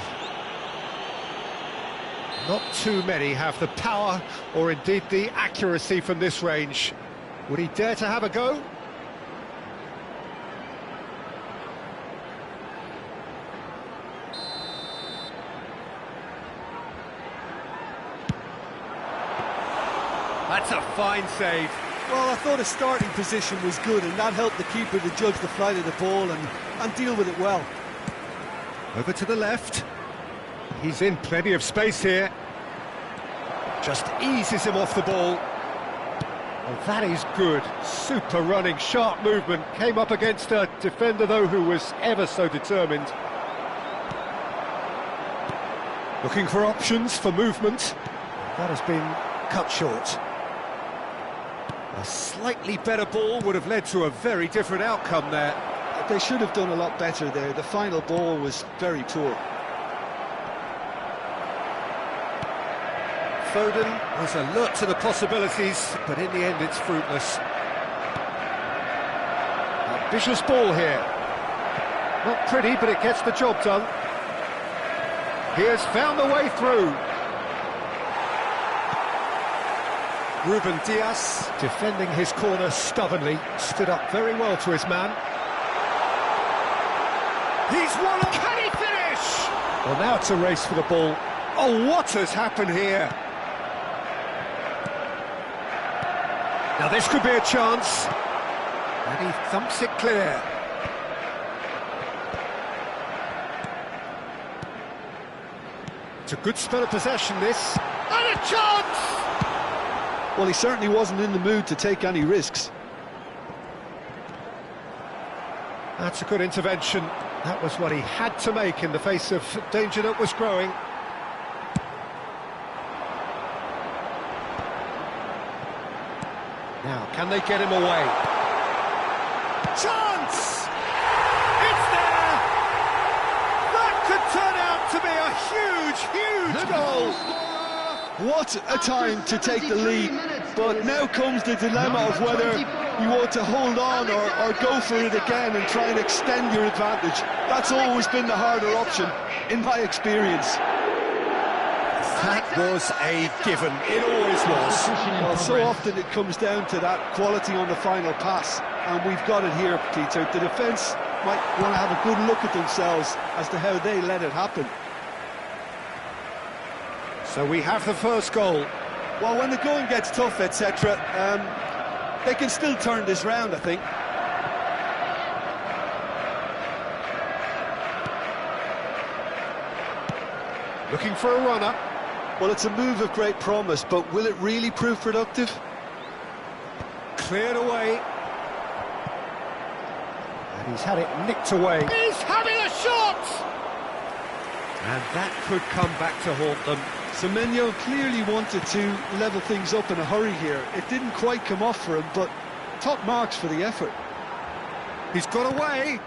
Not too many have the power or indeed the accuracy from this range. Would he dare to have a go? That's a fine save.
Well, I thought his starting position was good, and that helped the keeper to judge the flight of the ball and deal with it well.
Over to the left. He's in plenty of space here. Just eases him off the ball. Well, that is good. Super running, sharp movement. Came up against a defender, though, who was ever so determined. Looking for options for movement. That has been cut short. A slightly better ball would have led to a very different outcome there.
They should have done a lot better there. The final ball was very poor.
Foden was alert to the possibilities, but in the end it's fruitless. A vicious ball here. Not pretty, but it gets the job done. He has found the way through. Ruben Dias, defending his corner stubbornly, stood up very well to his man. He's won it! Can he finish? Well, now it's a race for the ball. Oh, what has happened here? Now this could be a chance. And he thumps it clear. It's a good spell of possession, this. And a chance!
Well, he certainly wasn't in the mood to take any risks.
That's a good intervention. That was what he had to make in the face of danger that was growing. Now, can they get him away? Chance! It's there! That could turn out to be a huge goal!
What a time to take the lead, but now comes the dilemma of whether you want to hold on or go for it again and try and extend your advantage. That's always been the harder option, in my experience.
That was a given, it always was.
Well, so often it comes down to that quality on the final pass, and we've got it here, Peter. The defence might want to have a good look at themselves as to how they let it happen.
So we have the first goal.
Well, when the going gets tough, etc., they can still turn this round, I think.
Looking for a runner.
Well, it's a move of great promise, but will it really prove productive?
Cleared away. And he's had it nicked away. He's having a shot! And that could come back to haunt them.
Semenyo clearly wanted to level things up in a hurry here. It didn't quite come off for him, but top marks for the effort.
He's got away.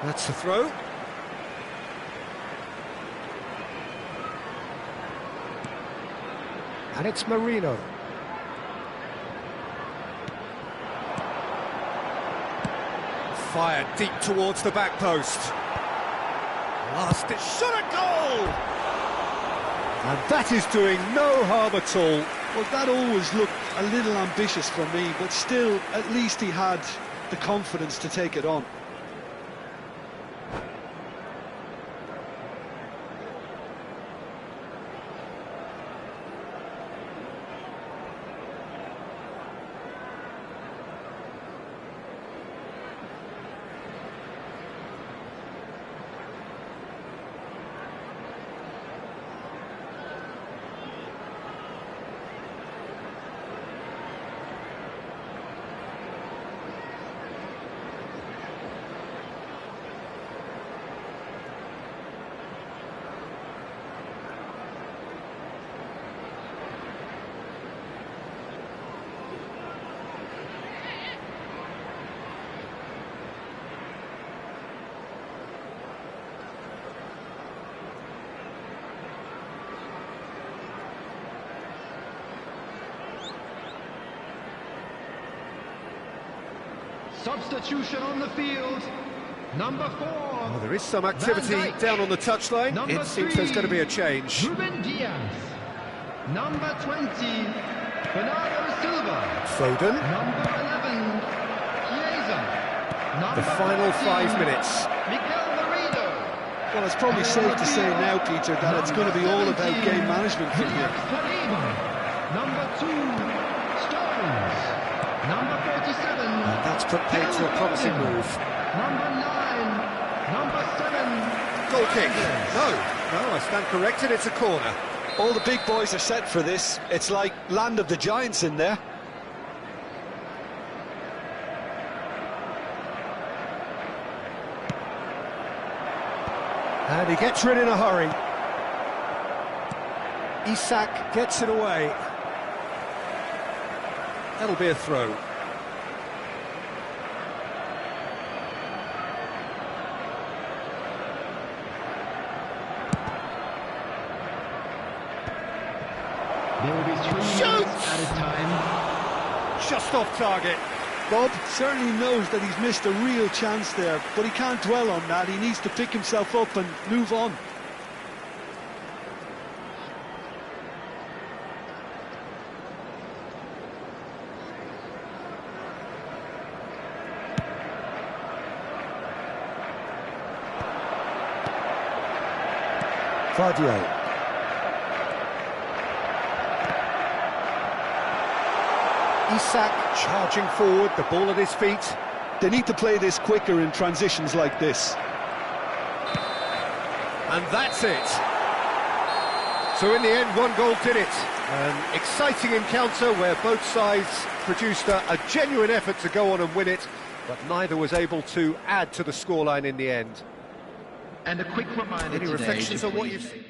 That's the throw. And it's Marino. Fired deep towards the back post. Last it shot a goal! And that is doing no harm at all.
Well, that always looked a little ambitious for me, but still, at least he had the confidence to take it on.
Substitution on the field. Number 4.
Oh, there is some activity down on the touchline. It seems there's going to be a change.
Ruben Diaz. Number 20. Bernardo Silva.
Foden.
Number 11. Chiesa.
The final 5 minutes.
Mikel Merino.
Well, it's probably safe to say now, Peter, that it's going to be all about game management from here.
Number 2. Stones. Number 47.
And that's put paid to a promising move.
Number 9. Number 7.
Goal kick. No, I stand corrected, it's a corner.
All the big boys are set for this. It's like land of the giants in there.
And he gets rid in a hurry. Isak gets it away. That'll be a throw.
There will be 3 minutes at a time.
Just off target.
Bob certainly knows that he's missed a real chance there, but he can't dwell on that. He needs to pick himself up and move on.
Vardio. Isak charging forward, the ball at his feet.
They need to play this quicker in transitions like this.
And that's it. So in the end, one goal did it. An exciting encounter where both sides produced a genuine effort to go on and win it, but neither was able to add to the scoreline in the end.
And a quick reminder
Any
today
reflections
to
on what
please
you've seen?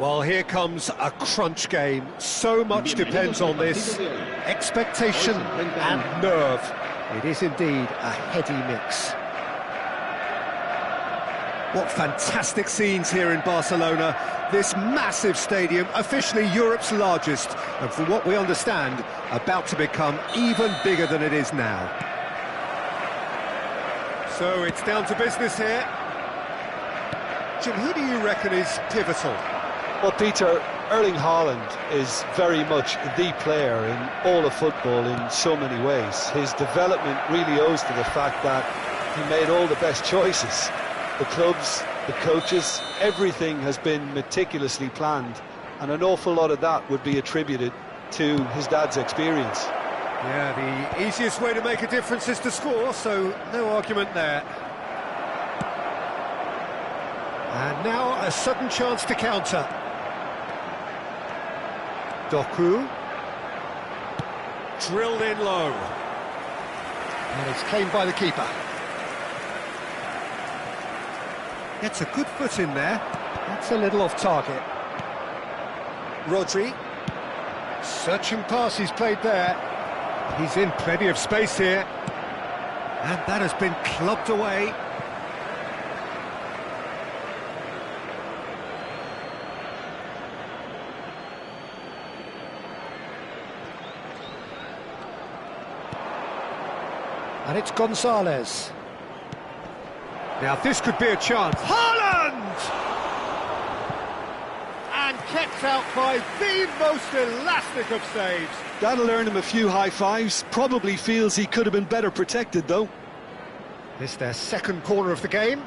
Well, here comes a crunch game. So much depends on this. Expectation and nerve. It is indeed a heady mix. What fantastic scenes here in Barcelona. This massive stadium, officially Europe's largest, and from what we understand, about to become even bigger than it is now. So it's down to business here. Jim, who do you reckon is pivotal?
Well, Peter, Erling Haaland is very much the player in all of football in so many ways. His development really owes to the fact that he made all the best choices. The clubs, the coaches, everything has been meticulously planned, and an awful lot of that would be attributed to his dad's experience.
Yeah, the easiest way to make a difference is to score, so no argument there. And now a sudden chance to counter. Doku. Drilled in low. And it's claimed by the keeper. Gets a good foot in there. That's a little off target. Rodri. Searching pass he's played there. He's in plenty of space here. And that has been clubbed away. And it's Gonzalez. Now this could be a chance. Haaland! And kept out by the most elastic of saves.
That'll earn him a few high fives. Probably feels he could have been better protected, though.
This their second corner of the game.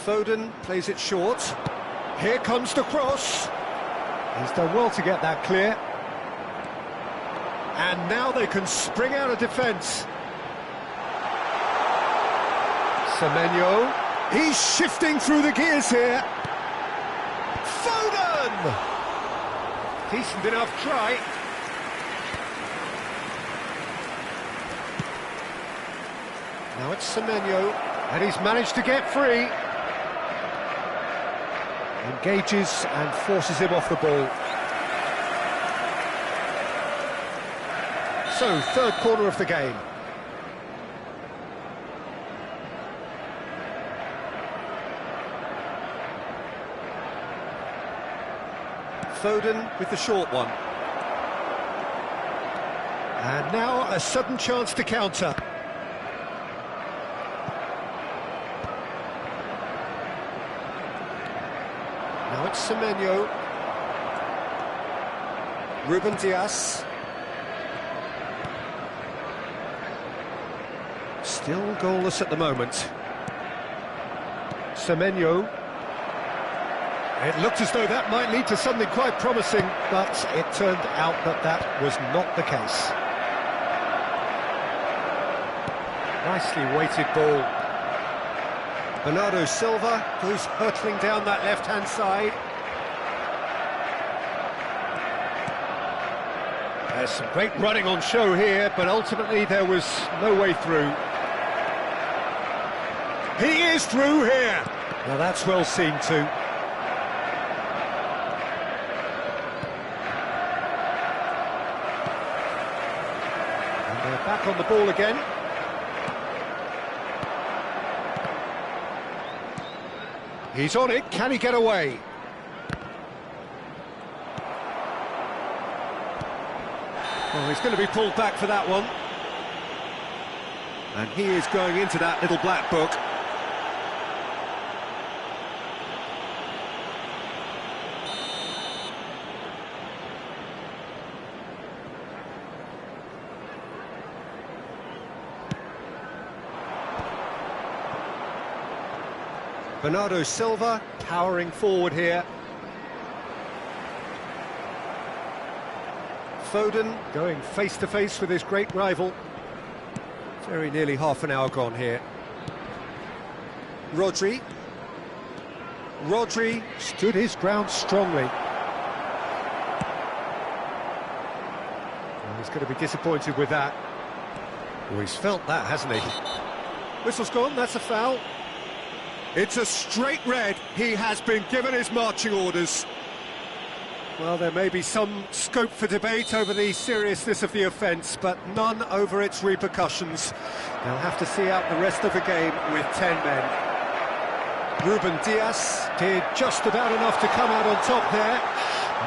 Foden plays it short. Here comes the cross. He's done well to get that clear. And now they can spring out of defence. Semenyo. He's shifting through the gears here. Foden! Decent enough try. Now it's Semenyo, and he's managed to get free. Engages and forces him off the ball. So, third corner of the game. Foden with the short one. And now a sudden chance to counter. Now it's Semenyo. Ruben Dias. Still goalless at the moment. Semenyo. It looked as though that might lead to something quite promising, but it turned out that that was not the case. Nicely weighted ball. Bernardo Silva goes hurtling down that left-hand side. There's some great running on show here, but ultimately there was no way through. He is through here! Now that's well seen too. Back on the ball again. He's on it, can he get away? Well, he's going to be pulled back for that one. And he is going into that little black book. Bernardo Silva powering forward here. Foden going face-to-face with his great rival. Very nearly half an hour gone here. Rodri. Rodri stood his ground strongly. Well, he's going to be disappointed with that. Well, he's felt that, hasn't he? Whistle's gone, that's a foul. It's a straight red. He has been given his marching orders. Well, there may be some scope for debate over the seriousness of the offence, but none over its repercussions. They'll have to see out the rest of the game with 10 men. Ruben Dias did just about enough to come out on top there.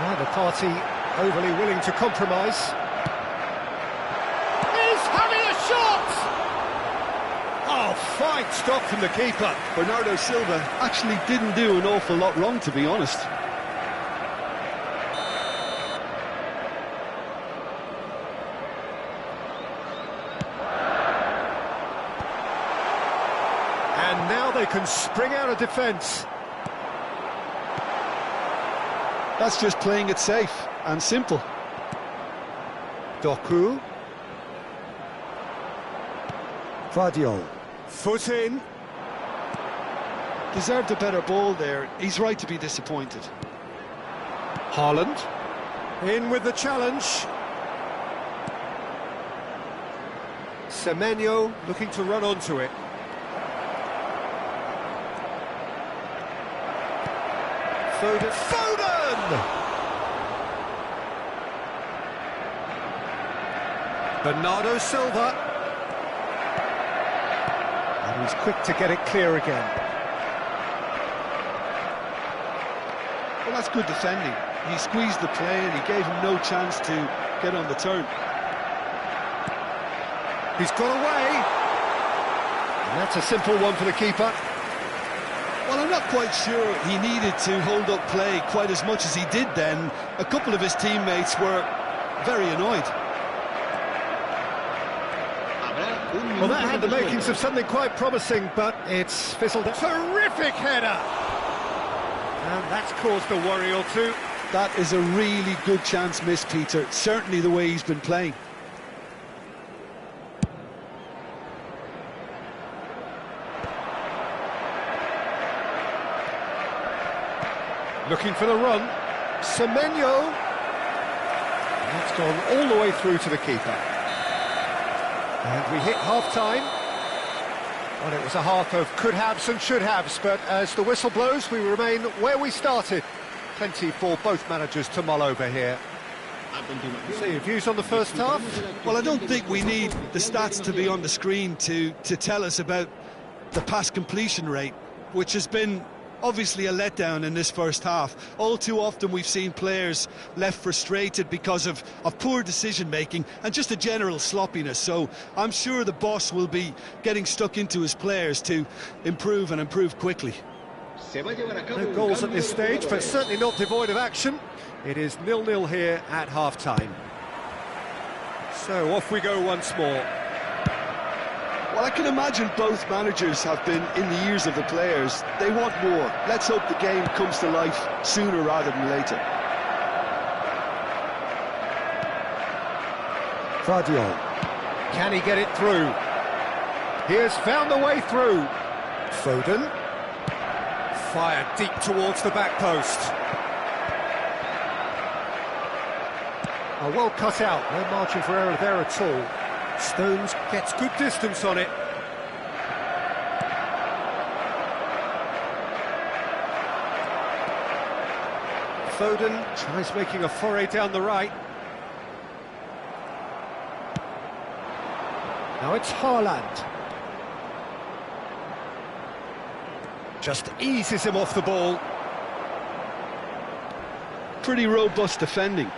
Neither party overly willing to compromise. He's having a shot! Oh, fine stop from the keeper.
Bernardo Silva actually didn't do an awful lot wrong, to be honest.
And now they can spring out of defence.
That's just playing it safe and simple.
Doku. Vardiol. Foot in.
Deserved a better ball there. He's right to be disappointed.
Haaland. In with the challenge. Semenyo looking to run onto it. Foden! Bernardo Silva. And he's quick to get it clear again.
Well, that's good defending. He squeezed the play and he gave him no chance to get on the turn.
He's got away. And that's a simple one for the keeper.
Well, I'm not quite sure he needed to hold up play quite as much as he did then. A couple of his teammates were very annoyed.
Well, that had the makings of something quite promising, but it's fizzled out. Terrific header! And that's caused a worry or two.
That is a really good chance missed, Peter. Certainly the way he's been playing.
Looking for the run. Semenyo. And that's gone all the way through to the keeper. And we hit half-time. Well, it was a half of could-haves and should-haves, but as the whistle blows, we remain where we started. Plenty for both managers to mull over here. So your views on the first half?
Well, I don't think we need the stats to be on the screen to tell us about the pass completion rate, which has been obviously a letdown in this first half. All too often we've seen players left frustrated because of poor decision-making and just a general sloppiness. So I'm sure the boss will be getting stuck into his players to improve and improve quickly.
No goals at this stage, but certainly not devoid of action. It is 0-0 here at half-time. So off we go once more.
Well, I can imagine both managers have been in the ears of the players. They want more. Let's hope the game comes to life sooner rather than later.
Vardiol. Can he get it through? He has found the way through. Foden. Fired deep towards the back post. Oh, well cut out. No margin for error there at all. Stones gets good distance on it. Foden tries making a foray down the right. Now it's Haaland. Just eases him off the ball.
Pretty robust defending.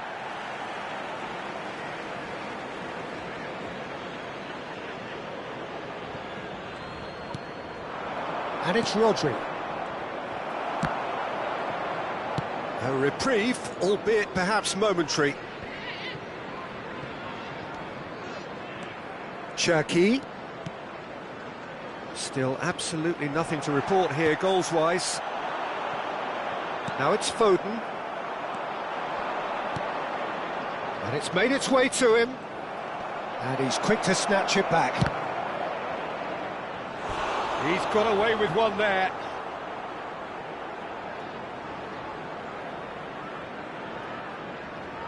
And it's Rodri. A reprieve, albeit perhaps momentary. Cherki. Still absolutely nothing to report here goals-wise. Now it's Foden. And it's made its way to him. And he's quick to snatch it back. He's got away with one there.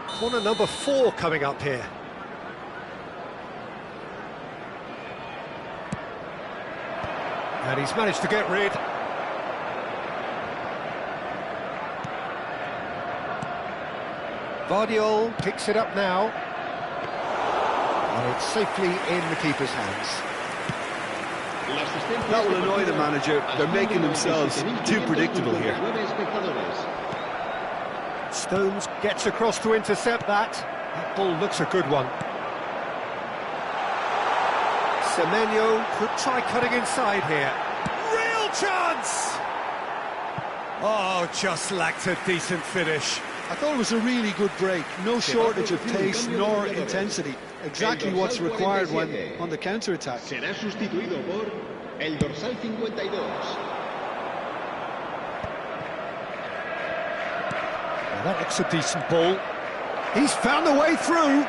Corner number 4 coming up here. And he's managed to get rid. Vardiol picks it up now. And it's safely in the keeper's hands.
That will annoy the manager. They're making themselves too predictable here.
Stones gets across to intercept that. That ball looks a good one. Semenyo could try cutting inside here. Real chance! Oh, just lacked a decent finish.
I thought it was a really good break. No shortage of pace nor intensity. Exactly what's required when on the counter-attack.
Será sustituido por el dorsal 52.
Well, that looks a decent ball. He's found the way through.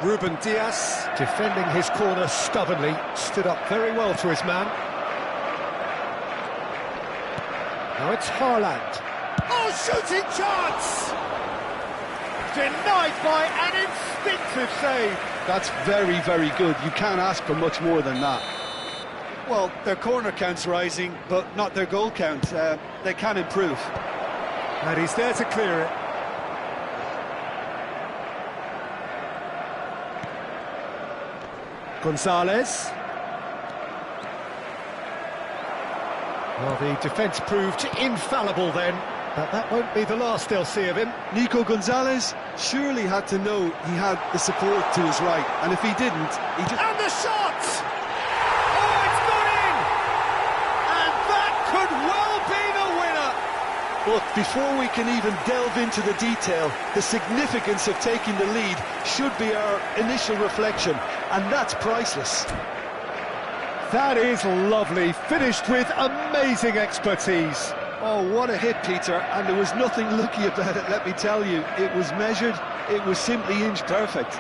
Ruben Diaz, defending his corner stubbornly, stood up very well to his man. Now it's Haaland. Oh, shooting chance! Denied by an instinctive save.
That's very, very good. You can't ask for much more than that. Well, their corner count's rising, but not their goal count. They can improve.
And he's there to clear it. Gonzalez. Well, the defence proved infallible then, but that won't be the last they'll see of him.
Nico Gonzalez surely had to know he had the support to his right, and if he didn't, he just...
And the shot! Oh, it's gone in! And that could well be the winner!
Look, before we can even delve into the detail, the significance of taking the lead should be our initial reflection, and that's priceless.
That is lovely, finished with amazing expertise.
Oh, what a hit, Peter, and there was nothing lucky about it, let me tell you. It was measured, it was simply inch perfect.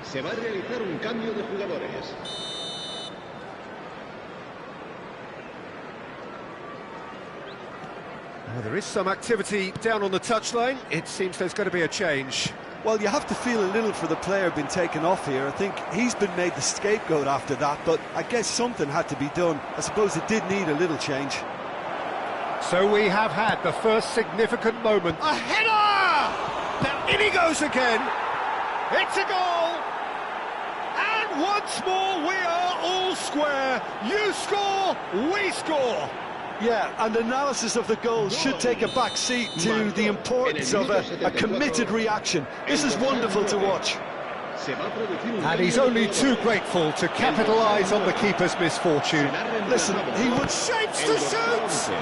Se va a realizar un cambio de jugadores.
Well, there is some activity down on the touchline. It seems there's going to be a change.
Well, you have to feel a little for the player being taken off here. I think he's been made the scapegoat after that, but I guess something had to be done. I suppose it did need a little change.
So we have had the first significant moment. A header! Now in he goes again. It's a goal! And once more we are all square. You score, we score.
Yeah, and analysis of the goal should take a back seat to the importance of a committed reaction. This is wonderful to watch.
And he's only too grateful to capitalise on the keeper's misfortune.
Listen, he would...
Shapes to shoot!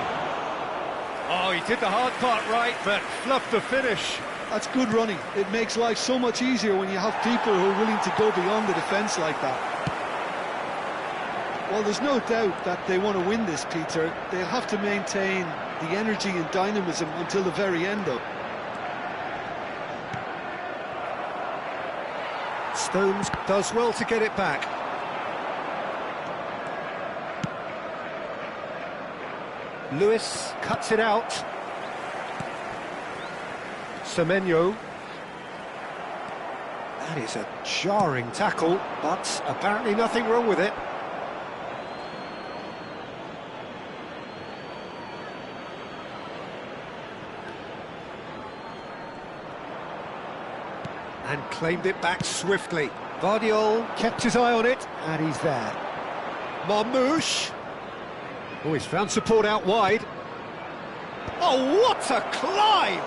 Oh, he did the hard part right, but fluffed the finish.
That's good running. It makes life so much easier when you have people who are willing to go beyond the defence like that. Well, there's no doubt that they want to win this, Peter. They'll have to maintain the energy and dynamism until the very end, though.
Stones does well to get it back. Lewis cuts it out. Semenyo. That is a jarring tackle, but apparently nothing wrong with it. And claimed it back swiftly. Vardiol kept his eye on it, and he's there. Marmouche. Oh, he's found support out wide. Oh, what a climb!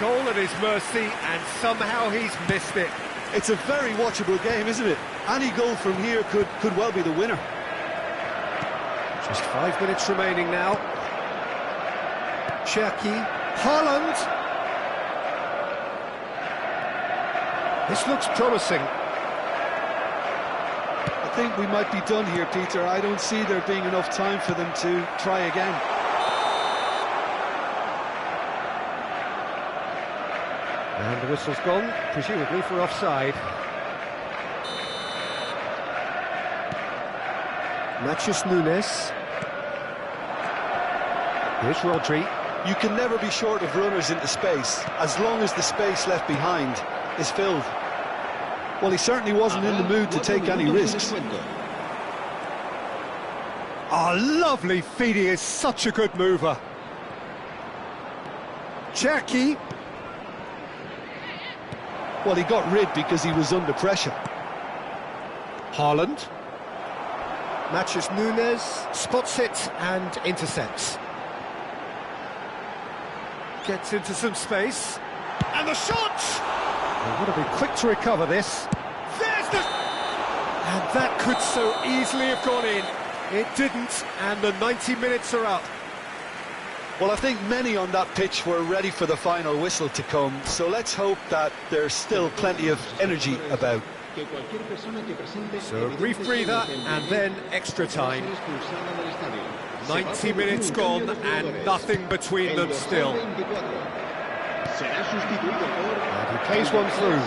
Goal at his mercy, and somehow he's missed it.
It's a very watchable game, isn't it? Any goal from here could well be the winner.
Just 5 minutes remaining now. Cherki, Haaland. This looks promising.
I think we might be done here, Peter. I don't see there being enough time for them to try again.
And the whistle's gone, presumably for offside. Matheus Nunes. Here's Rodri.
You can never be short of runners into space, as long as the space left behind is filled. Well, he certainly wasn't in the mood to take any risks.
Oh, lovely feed, he is such a good mover. Cherki.
Well, he got rid because he was under pressure.
Haaland. Matheus Nunes spots it and intercepts. Gets into some space. And the shot! They've got to be quick to recover this. There's the... And that could so easily have gone in. It didn't, and the 90 minutes are up.
Well, I think many on that pitch were ready for the final whistle to come, so let's hope that there's still plenty of energy about.
So a brief breather and then extra time. 90 minutes gone and nothing between them still. And he plays one through.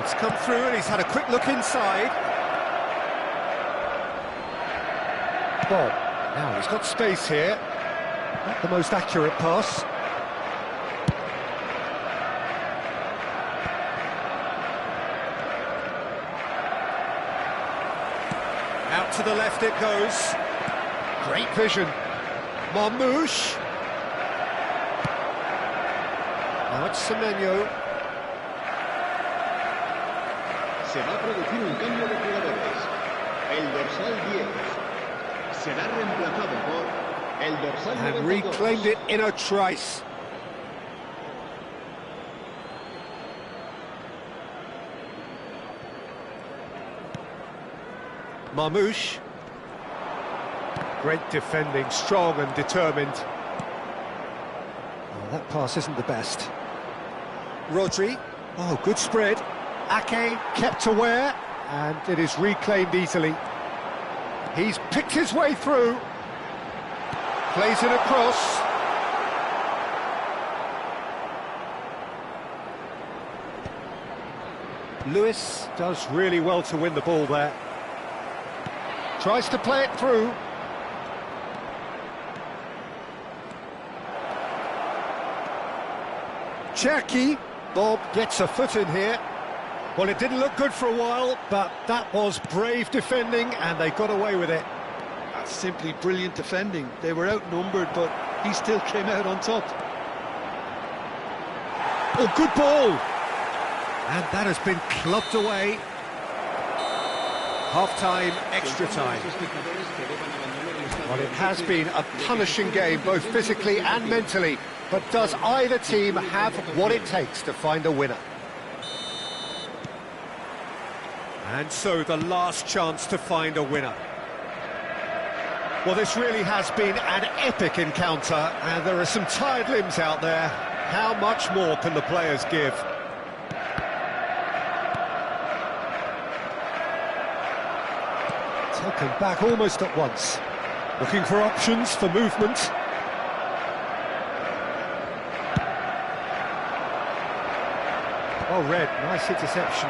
It's come through and he's had a quick look inside. Bob, now he's got space here. Not the most accurate pass. Out to the left it goes. Great vision. Marmouche. Now it's Semenyo.
Se va a producir un cambio de jugadores. El dorsal 10 será reemplazado por el dorsal 92.
And reclaimed it in a trice. Marmouche. Great defending, strong and determined. Oh, that pass isn't the best. Rodri. Oh, good spread. Ake kept aware, and it is reclaimed easily. He's picked his way through. Plays it across. Lewis does really well to win the ball there. Tries to play it through. Cherki. Bob gets a foot in here. Well, it didn't look good for a while, but that was brave defending, and they got away with it.
That's simply brilliant defending. They were outnumbered, but he still came out on top.
Oh, good ball! And that has been clubbed away. Half-time, extra time. Well, it has been a punishing game, both physically and mentally, but does either team have what it takes to find a winner? And so the last chance to find a winner. Well, this really has been an epic encounter, and there are some tired limbs out there. How much more can the players give? Taken back almost at once. Looking for options for movement. Oh, Red, nice interception.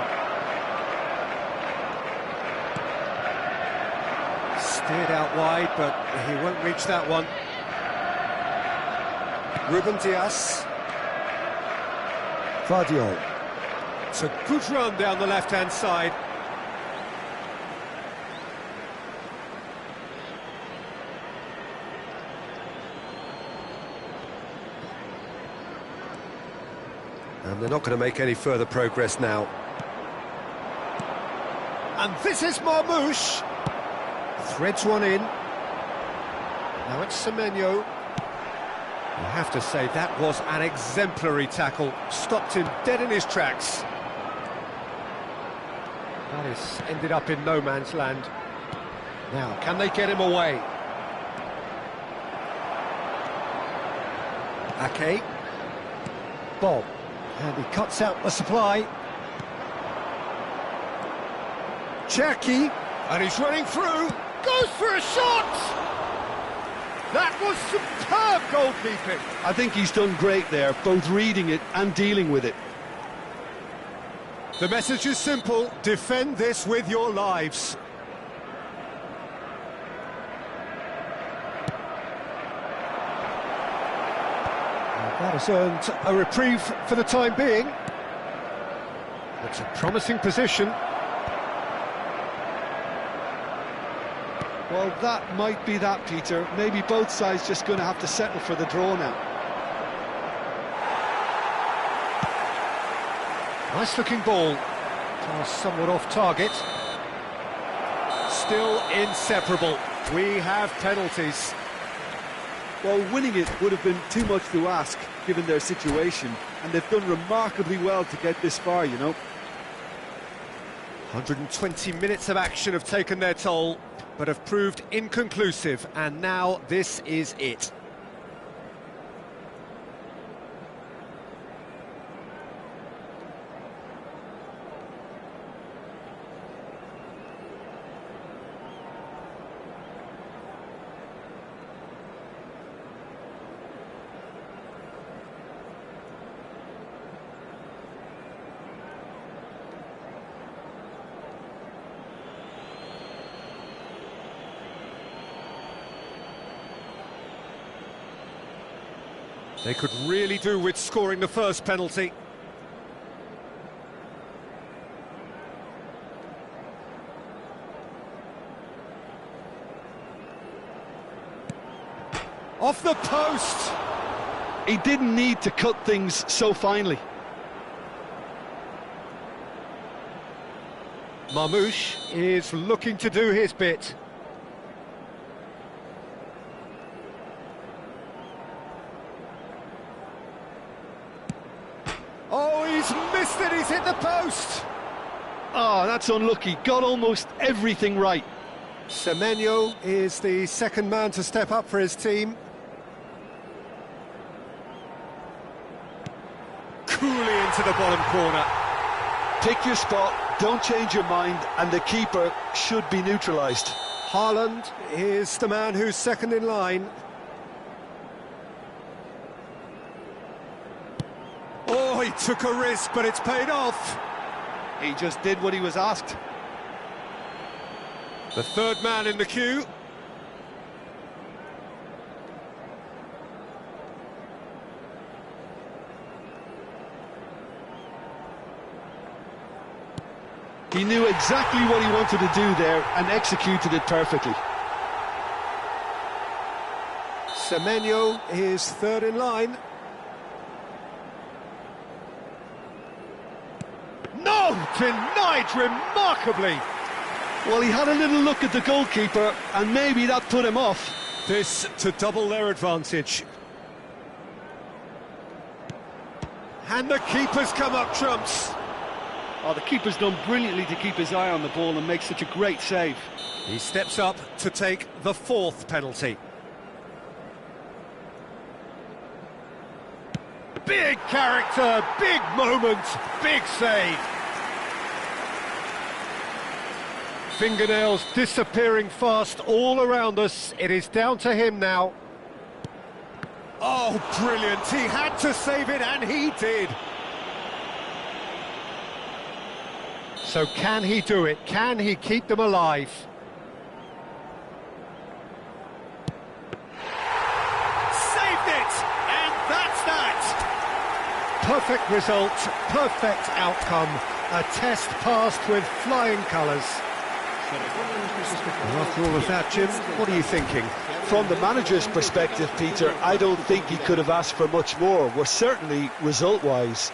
Steered out wide, but he won't reach that one. Ruben Dias. Vardiol. It's a good run down the left-hand side. And they're not going to make any further progress now. And this is Marmouche. Threads one in. Now it's Semenyo. I have to say, that was an exemplary tackle. Stopped him dead in his tracks. That has ended up in no man's land. Now, can they get him away? Ake. Bob. And he cuts out the supply. Cherky. And he's running through. Goes for a shot! That was superb goalkeeping.
I think he's done great there, both reading it and dealing with it.
The message is simple: defend this with your lives. And that has earned a reprieve for the time being. It's a promising position.
Well, that might be that, Peter. Maybe both sides just going to have to settle for the draw now.
Nice looking ball. Somewhat off target. Still inseparable. We have penalties.
Well, winning it would have been too much to ask, given their situation, and they've done remarkably well to get this far, you know.
120 minutes of action have taken their toll, but have proved inconclusive, and now this is it. They could really do with scoring the first penalty. Off the post!
He didn't need to cut things so finely.
Marmouche is looking to do his bit. Oh, he's missed it, he's hit the post!
Oh, that's unlucky. Got almost everything right.
Semenyo is the second man to step up for his team. Coolly into the bottom corner.
Pick your spot, don't change your mind, and the keeper should be neutralised.
Haaland is the man who's second in line. Oh, he took a risk, but it's paid off.
He just did what he was asked.
The third man in the queue.
He knew exactly what he wanted to do there and executed it perfectly.
Semenyo is third in line. No! Denied remarkably!
Well, he had a little look at the goalkeeper, and maybe that put him off.
This to double their advantage. And the keeper's come up trumps.
Oh, the keeper's done brilliantly to keep his eye on the ball and make such a great save.
He steps up to take the fourth penalty. Big character, big moment, big save. Fingernails disappearing fast all around us. It is down to him now. Oh, brilliant. He had to save it, and he did. So can he do it? Can he keep them alive? Saved it! And that's that! Perfect result, perfect outcome. A test passed with flying colours. After all of that, Jim, what are you thinking?
From the manager's perspective, Peter, I don't think he could have asked for much more. We're certainly, result-wise,